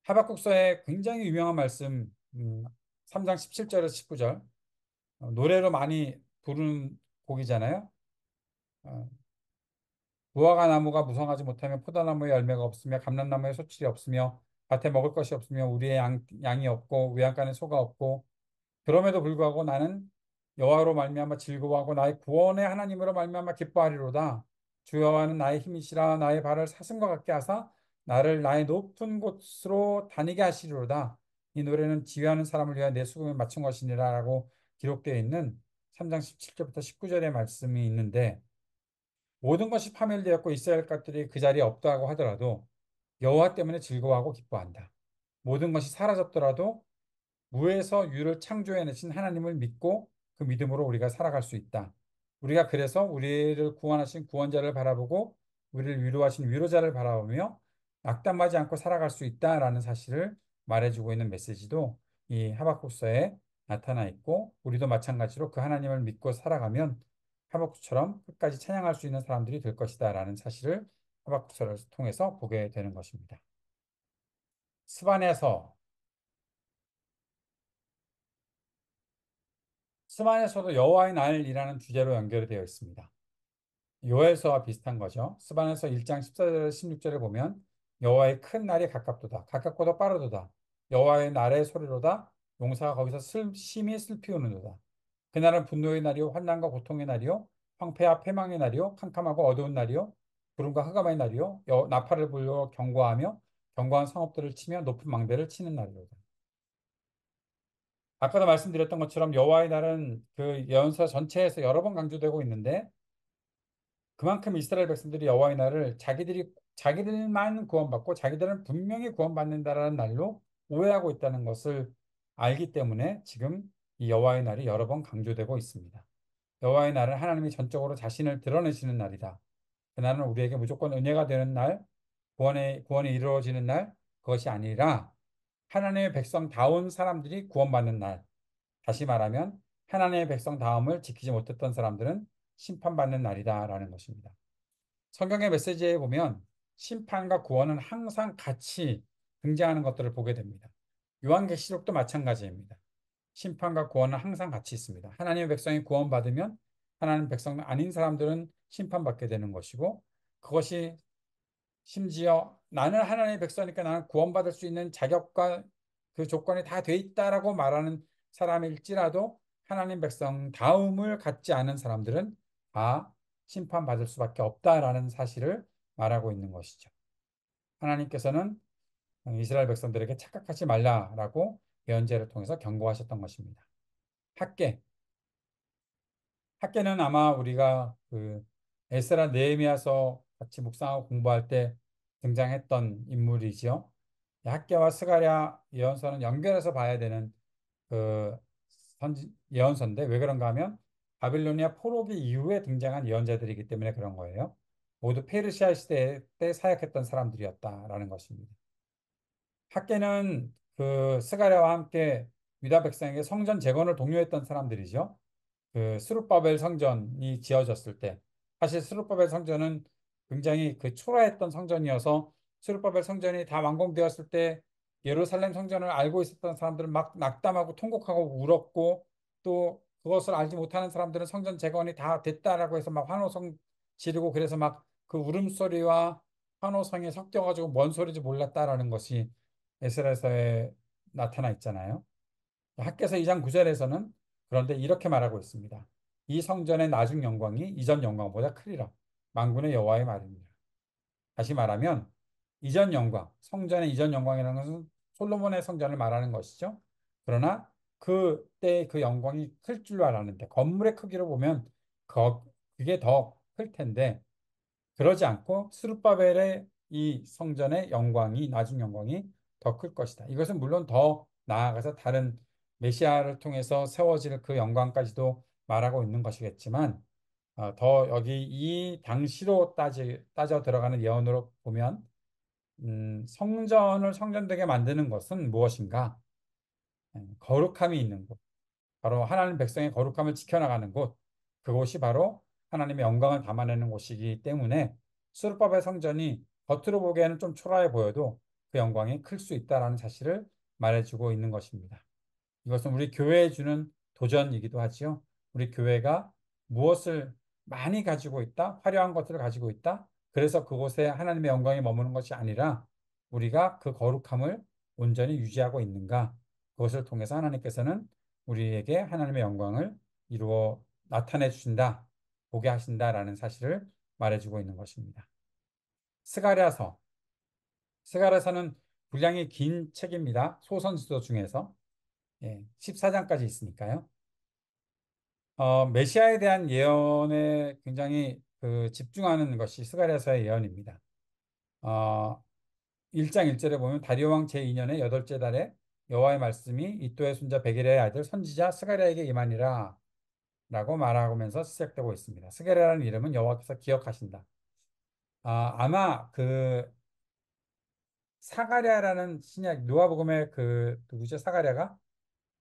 하박국서의 굉장히 유명한 말씀 3장 17절에서 19절 노래로 많이 부르는 곡이잖아요. 어, 무화과 나무가 무성하지 못하며 포도나무에 열매가 없으며 감람나무에 소출이 없으며 밭에 먹을 것이 없으며 우리의 양이 없고 외양간에 소가 없고 그럼에도 불구하고 나는 여호와로 말미암아 즐거워하고 나의 구원의 하나님으로 말미암아 기뻐하리로다. 주 여호와는 나의 힘이시라 나의 발을 사슴과 같게 하사 나를 나의 높은 곳으로 다니게 하시리로다. 이 노래는 지휘하는 사람을 위하여 내 수금에 맞춘 것이니라라고 기록되어 있는 3장 17절부터 19절의 말씀이 있는데 모든 것이 파멸되었고 이스라엘 것들이 그 자리에 없다고 하더라도 여호와 때문에 즐거워하고 기뻐한다. 모든 것이 사라졌더라도 무에서 유를 창조해내신 하나님을 믿고 그 믿음으로 우리가 살아갈 수 있다. 우리가 그래서 우리를 구원하신 구원자를 바라보고 우리를 위로하신 위로자를 바라보며 낙담하지 않고 살아갈 수 있다라는 사실을 말해주고 있는 메시지도 이 하박국서에 나타나 있고 우리도 마찬가지로 그 하나님을 믿고 살아가면 하박국처럼 끝까지 찬양할 수 있는 사람들이 될 것이다라는 사실을 하박국서를 통해서 보게 되는 것입니다. 스반에서 스반에서도 여호와의 날이라는 주제로 연결이 되어 있습니다. 요엘서와 비슷한 거죠. 스반에서 1장 14절 16절에 보면 여호와의 큰 날이 가깝도다. 가깝고도 빠르도다. 여호와의 날의 소리로다. 용사가 거기서 심히 슬피우는도다. 그날은 분노의 날이요 환난과 고통의 날이요 황폐와 패망의 날이요 캄캄하고 어두운 날이요 구름과 흑암의 날이요 나팔을 불려 경고하며 견고한 성읍들을 치며 높은 망대를 치는 날이로다. 아까도 말씀드렸던 것처럼 여호와의 날은 그 예언서 전체에서 여러 번 강조되고 있는데 그만큼 이스라엘 백성들이 여호와의 날을 자기들만 구원받고 자기들은 분명히 구원받는다라는 날로 오해하고 있다는 것을 알기 때문에 지금 이 여호와의 날이 여러 번 강조되고 있습니다. 여호와의 날은 하나님이 전적으로 자신을 드러내시는 날이다. 그날은 우리에게 무조건 은혜가 되는 날, 구원이 이루어지는 날, 그것이 아니라 하나님의 백성다운 사람들이 구원받는 날. 다시 말하면 하나님의 백성다움을 지키지 못했던 사람들은 심판받는 날이다라는 것입니다. 성경의 메시지에 보면 심판과 구원은 항상 같이 등장하는 것들을 보게 됩니다. 요한계시록도 마찬가지입니다. 심판과 구원은 항상 같이 있습니다. 하나님의 백성이 구원받으면 하나님 백성 아닌 사람들은 심판받게 되는 것이고 그것이 심지어 나는 하나님의 백성이니까 나는 구원받을 수 있는 자격과 그 조건이 다 돼 있다라고 말하는 사람일지라도 하나님 백성 다움을 갖지 않은 사람들은 다 심판받을 수밖에 없다라는 사실을 말하고 있는 것이죠. 하나님께서는 이스라엘 백성들에게 착각하지 말라라고 예언자를 통해서 경고하셨던 것입니다. 학계. 학계는 아마 우리가 그 에스라 느헤미야서 같이 묵상하고 공부할 때 등장했던 인물이지요. 학계와 스가랴 예언서는 연결해서 봐야 되는 그 예언서인데 왜 그런가 하면 바빌로니아 포로기 이후에 등장한 예언자들이기 때문에 그런 거예요. 모두 페르시아 시대 때 사역했던 사람들이었다라는 것입니다. 학계는 그 스가랴와 함께 유다 백성에게 성전 재건을 독려했던 사람들이죠. 그 스룹바벨 성전이 지어졌을 때 사실 스룹바벨 성전은 굉장히 그 초라했던 성전이어서 스룹바벨 성전이 다 완공되었을 때 예루살렘 성전을 알고 있었던 사람들은 막 낙담하고 통곡하고 울었고 또 그것을 알지 못하는 사람들은 성전 재건이 다 됐다라고 해서 막 환호성 지르고 그래서 막 그 울음소리와 환호성이 섞여가지고 뭔 소리인지 몰랐다라는 것이 에스라서에 나타나 있잖아요. 학개서 2장 9절에서는 그런데 이렇게 말하고 있습니다. 이 성전의 나중 영광이 이전 영광보다 크리라. 만군의 여호와의 말입니다. 다시 말하면 이전 영광, 성전의 이전 영광이라는 것은 솔로몬의 성전을 말하는 것이죠. 그러나 그때 그 영광이 클 줄 알았는데 건물의 크기로 보면 그게 더 클 텐데 그러지 않고 스룹바벨의 이 성전의 영광이 나중 영광이 더 클 것이다. 이것은 물론 더 나아가서 다른 메시아를 통해서 세워질 그 영광까지도 말하고 있는 것이겠지만 더 여기 이 당시로 따져 들어가는 예언으로 보면 성전을 성전되게 만드는 것은 무엇인가? 거룩함이 있는 것. 바로 하나님 백성의 거룩함을 지켜나가는 곳, 그곳이 바로 하나님의 영광을 담아내는 곳이기 때문에 수르바벨 성전이 겉으로 보기에는 좀 초라해 보여도 그 영광이 클 수 있다라는 사실을 말해주고 있는 것입니다. 이것은 우리 교회에 주는 도전이기도 하지요. 우리 교회가 무엇을 많이 가지고 있다, 화려한 것들을 가지고 있다. 그래서 그곳에 하나님의 영광이 머무는 것이 아니라 우리가 그 거룩함을 온전히 유지하고 있는가. 그것을 통해서 하나님께서는 우리에게 하나님의 영광을 이루어 나타내 주신다, 보게 하신다라는 사실을 말해주고 있는 것입니다. 스가랴서. 스가랴서는 분량이 긴 책입니다. 소선지서 중에서. 14장까지 있으니까요. 메시아에 대한 예언에 굉장히 그 집중하는 것이 스가랴서의 예언입니다. 어, 1장 1절에 보면 다리오 왕 제2년의 여덟째 달에 여호와의 말씀이 이도의 손자 베겔의 아들 선지자 스가랴에게 임하니라 라고 말하면서 시작되고 있습니다. 스가랴라는 이름은 여호와께서 기억하신다. 아마 그 사가랴라는 신약 누가복음의 그 누구죠? 사가랴가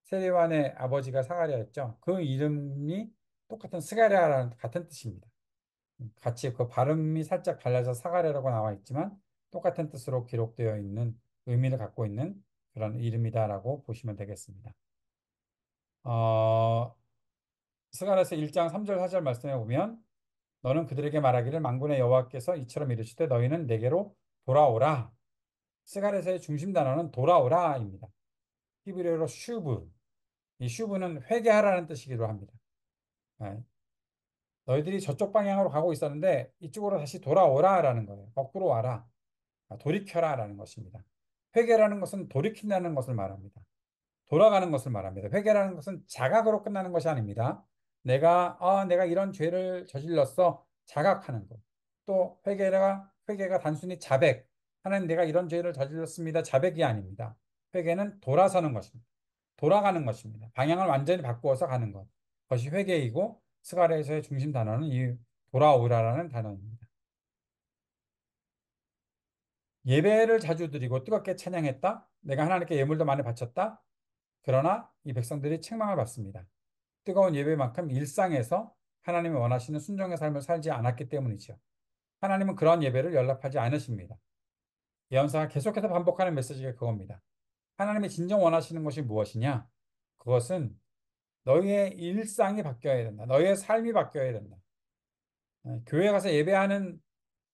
세리완의 아버지가 사가랴였죠. 그 이름이 똑같은 스가랴라는 같은 뜻입니다. 같이 그 발음이 살짝 달라서 사가랴라고 나와 있지만 똑같은 뜻으로 기록되어 있는 의미를 갖고 있는 그런 이름이다라고 보시면 되겠습니다. 어, 스가랴서 1장 3절 4절 말씀해 보면 너는 그들에게 말하기를 만군의 여호와께서 이처럼 이르시되 너희는 내게로 돌아오라. 스가랴서의 중심 단어는 돌아오라입니다. 히브리어로 슈브. 이 슈브는 회개하라는 뜻이기도 합니다. 예, 너희들이 저쪽 방향으로 가고 있었는데 이쪽으로 다시 돌아오라라는 거예요. 거꾸로 와라. 돌이켜라라는 것입니다. 회개라는 것은 돌이킨다는 것을 말합니다. 돌아가는 것을 말합니다. 회개라는 것은 자각으로 끝나는 것이 아닙니다. 내가 이런 죄를 저질렀어. 자각하는 것. 또 회개가 단순히 자백. 하나님 내가 이런 죄를 저질렀습니다. 자백이 아닙니다. 회개는 돌아서는 것입니다. 돌아가는 것입니다. 방향을 완전히 바꾸어서 가는 것. 그것이 회개이고 스가랴에서의 중심 단어는 이 돌아오라라는 단어입니다. 예배를 자주 드리고 뜨겁게 찬양했다. 내가 하나님께 예물도 많이 바쳤다. 그러나 이 백성들이 책망을 받습니다. 뜨거운 예배만큼 일상에서 하나님이 원하시는 순종의 삶을 살지 않았기 때문이죠. 하나님은 그런 예배를 연락하지 않으십니다. 예언사가 계속해서 반복하는 메시지가 그겁니다. 하나님이 진정 원하시는 것이 무엇이냐? 그것은 너희의 일상이 바뀌어야 된다. 너희의 삶이 바뀌어야 된다. 교회 가서 예배하는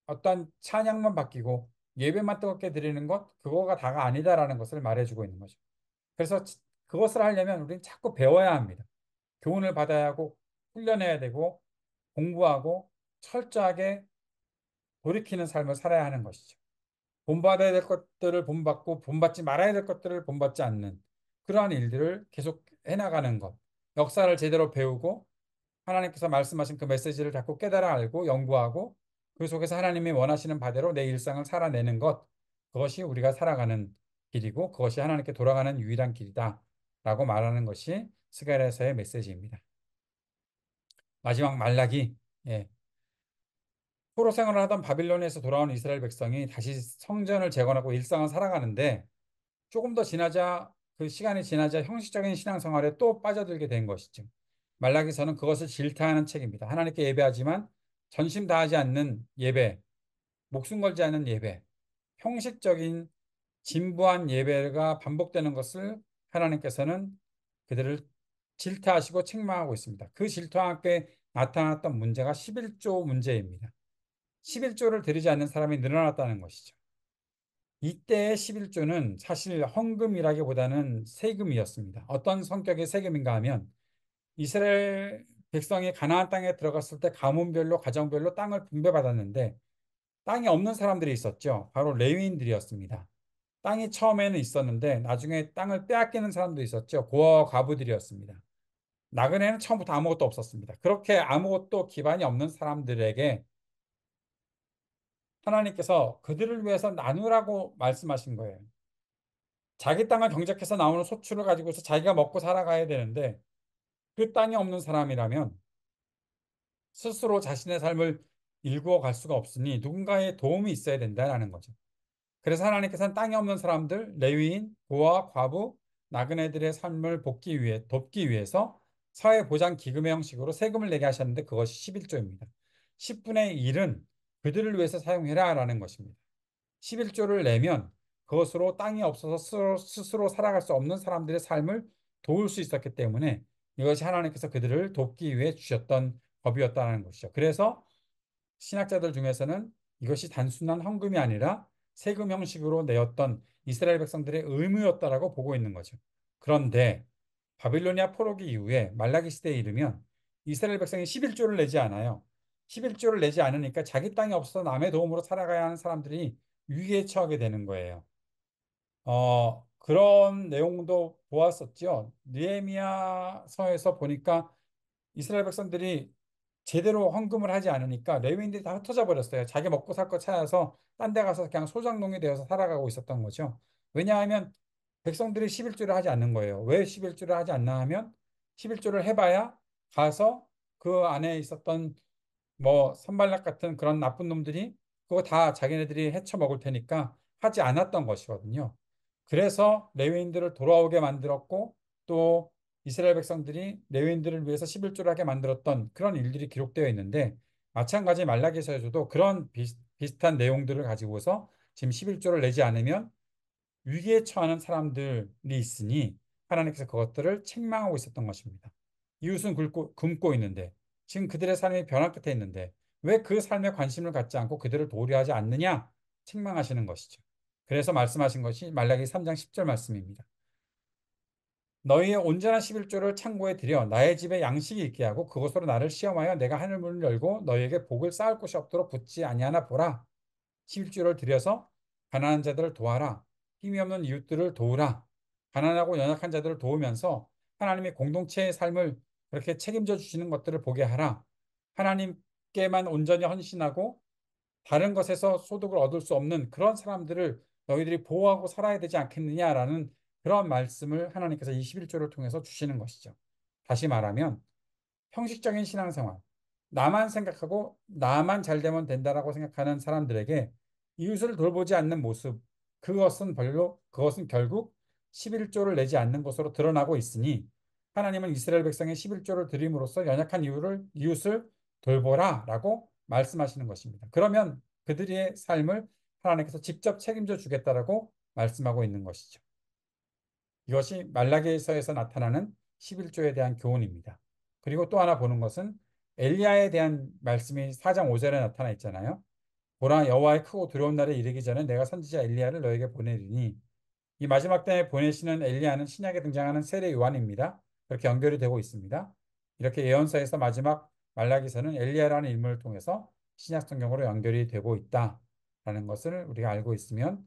어떤 찬양만 바뀌고 예배만 뜨겁게 드리는 것, 그거가 다가 아니다라는 것을 말해주고 있는 거죠. 그래서 그것을 하려면 우리는 자꾸 배워야 합니다. 교훈을 받아야 하고 훈련해야 되고 공부하고 철저하게 돌이키는 삶을 살아야 하는 것이죠. 본받아야 될 것들을 본받고 본받지 말아야 될 것들을 본받지 않는 그러한 일들을 계속 해나가는 것. 역사를 제대로 배우고 하나님께서 말씀하신 그 메시지를 자꾸 깨달아 알고 연구하고 그 속에서 하나님이 원하시는 바대로 내 일상을 살아내는 것. 그것이 우리가 살아가는 길이고 그것이 하나님께 돌아가는 유일한 길이다. 라고 말하는 것이 스가랴서의 메시지입니다. 마지막 말라기. 예. 포로 생활을 하던 바빌론에서 돌아온 이스라엘 백성이 다시 성전을 재건하고 일상을 살아가는데 조금 더 지나자 그 시간이 지나자 형식적인 신앙생활에 또 빠져들게 된 것이죠. 말라기서는 그것을 질타하는 책입니다. 하나님께 예배하지만 전심 다하지 않는 예배, 목숨 걸지 않는 예배, 형식적인 진부한 예배가 반복되는 것을 하나님께서는 그들을 질타하시고 책망하고 있습니다. 그 질타와 함께 나타났던 문제가 11조 문제입니다. 11조를 드리지 않는 사람이 늘어났다는 것이죠. 이때의 11조는 사실 헌금이라기보다는 세금이었습니다. 어떤 성격의 세금인가 하면 이스라엘 백성이 가나안 땅에 들어갔을 때 가문별로 가정별로 땅을 분배받았는데 땅이 없는 사람들이 있었죠. 바로 레위인들이었습니다. 땅이 처음에는 있었는데 나중에 땅을 빼앗기는 사람도 있었죠. 고아와 과부들이었습니다. 나그네는 처음부터 아무것도 없었습니다. 그렇게 아무것도 기반이 없는 사람들에게 하나님께서 그들을 위해서 나누라고 말씀하신 거예요. 자기 땅을 경작해서 나오는 소출을 가지고서 자기가 먹고 살아가야 되는데 그 땅이 없는 사람이라면 스스로 자신의 삶을 일구어 갈 수가 없으니 누군가의 도움이 있어야 된다라는 거죠. 그래서 하나님께서는 땅이 없는 사람들, 레위인, 고아, 과부, 나그네들의 삶을 돕기 위해서 사회보장기금의 형식으로 세금을 내게 하셨는데 그것이 11조입니다. 10분의 1은 그들을 위해서 사용해라라는 것입니다. 11조를 내면 그것으로 땅이 없어서 스스로 살아갈 수 없는 사람들의 삶을 도울 수 있었기 때문에 이것이 하나님께서 그들을 돕기 위해 주셨던 법이었다는 것이죠. 그래서 신학자들 중에서는 이것이 단순한 헌금이 아니라 세금 형식으로 내었던 이스라엘 백성들의 의무였다라고 보고 있는 거죠. 그런데 바빌로니아 포로기 이후에 말라기 시대에 이르면 이스라엘 백성이 11조를 내지 않아요. 11조를 내지 않으니까 자기 땅이 없어서 남의 도움으로 살아가야 하는 사람들이 위기에 처하게 되는 거예요. 그런 내용도 보았었죠. 느헤미야서에서 보니까 이스라엘 백성들이 제대로 헌금을 하지 않으니까 레위인들이 다 흩어져 버렸어요. 자기 먹고 살 거 찾아서 딴 데 가서 그냥 소장농이 되어서 살아가고 있었던 거죠. 왜냐하면 백성들이 11조를 하지 않는 거예요. 왜 11조를 하지 않나 하면 11조를 해봐야 가서 그 안에 있었던 뭐 선발락 같은 그런 나쁜 놈들이 그거 다 자기네들이 헤쳐 먹을 테니까 하지 않았던 것이거든요. 그래서 레위인들을 돌아오게 만들었고 또 이스라엘 백성들이 레위인들을 위해서 11조를 하게 만들었던 그런 일들이 기록되어 있는데 마찬가지 말라기서에서도 그런 비슷한 내용들을 가지고서 지금 11조를 내지 않으면 위기에 처하는 사람들이 있으니 하나님께서 그것들을 책망하고 있었던 것입니다. 이웃은 굶고 있는데 지금 그들의 삶이 변화 끝에 있는데 왜 그 삶에 관심을 갖지 않고 그들을 도우려 하지 않느냐 책망하시는 것이죠. 그래서 말씀하신 것이 말라기 3장 10절 말씀입니다. 너희의 온전한 11조를 창고에 들여 나의 집에 양식이 있게 하고 그것으로 나를 시험하여 내가 하늘 문을 열고 너희에게 복을 쌓을 곳이 없도록 붙지 아니하나 보라. 11조를 들여서 가난한 자들을 도와라. 힘이 없는 이웃들을 도우라. 가난하고 연약한 자들을 도우면서 하나님의 공동체의 삶을 그렇게 책임져 주시는 것들을 보게 하라. 하나님께만 온전히 헌신하고 다른 것에서 소득을 얻을 수 없는 그런 사람들을 너희들이 보호하고 살아야 되지 않겠느냐라는 그런 말씀을 하나님께서 이 11조를 통해서 주시는 것이죠. 다시 말하면 형식적인 신앙생활, 나만 생각하고 나만 잘 되면 된다라고 생각하는 사람들에게 이웃을 돌보지 않는 모습, 그것은 결국 11조를 내지 않는 것으로 드러나고 있으니 하나님은 이스라엘 백성의 11조를 드림으로써 연약한 이웃을 돌보라라고 말씀하시는 것입니다. 그러면 그들의 삶을 하나님께서 직접 책임져 주겠다라고 말씀하고 있는 것이죠. 이것이 말라기서에서 나타나는 11조에 대한 교훈입니다. 그리고 또 하나 보는 것은 엘리야에 대한 말씀이 4장 5절에 나타나 있잖아요. 보라 여호와의 크고 두려운 날에 이르기 전에 내가 선지자 엘리야를 너에게 보내리니 이 마지막 때에 보내시는 엘리야는 신약에 등장하는 세례 요한입니다. 그렇게 연결이 되고 있습니다. 이렇게 예언서에서 마지막 말라기서는 엘리야라는 인물을 통해서 신약 성경으로 연결이 되고 있다라는 것을 우리가 알고 있으면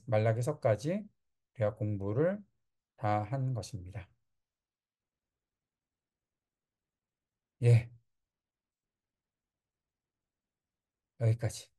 말라기서까지 우리가 공부를 다 한 것입니다. 예, 여기까지.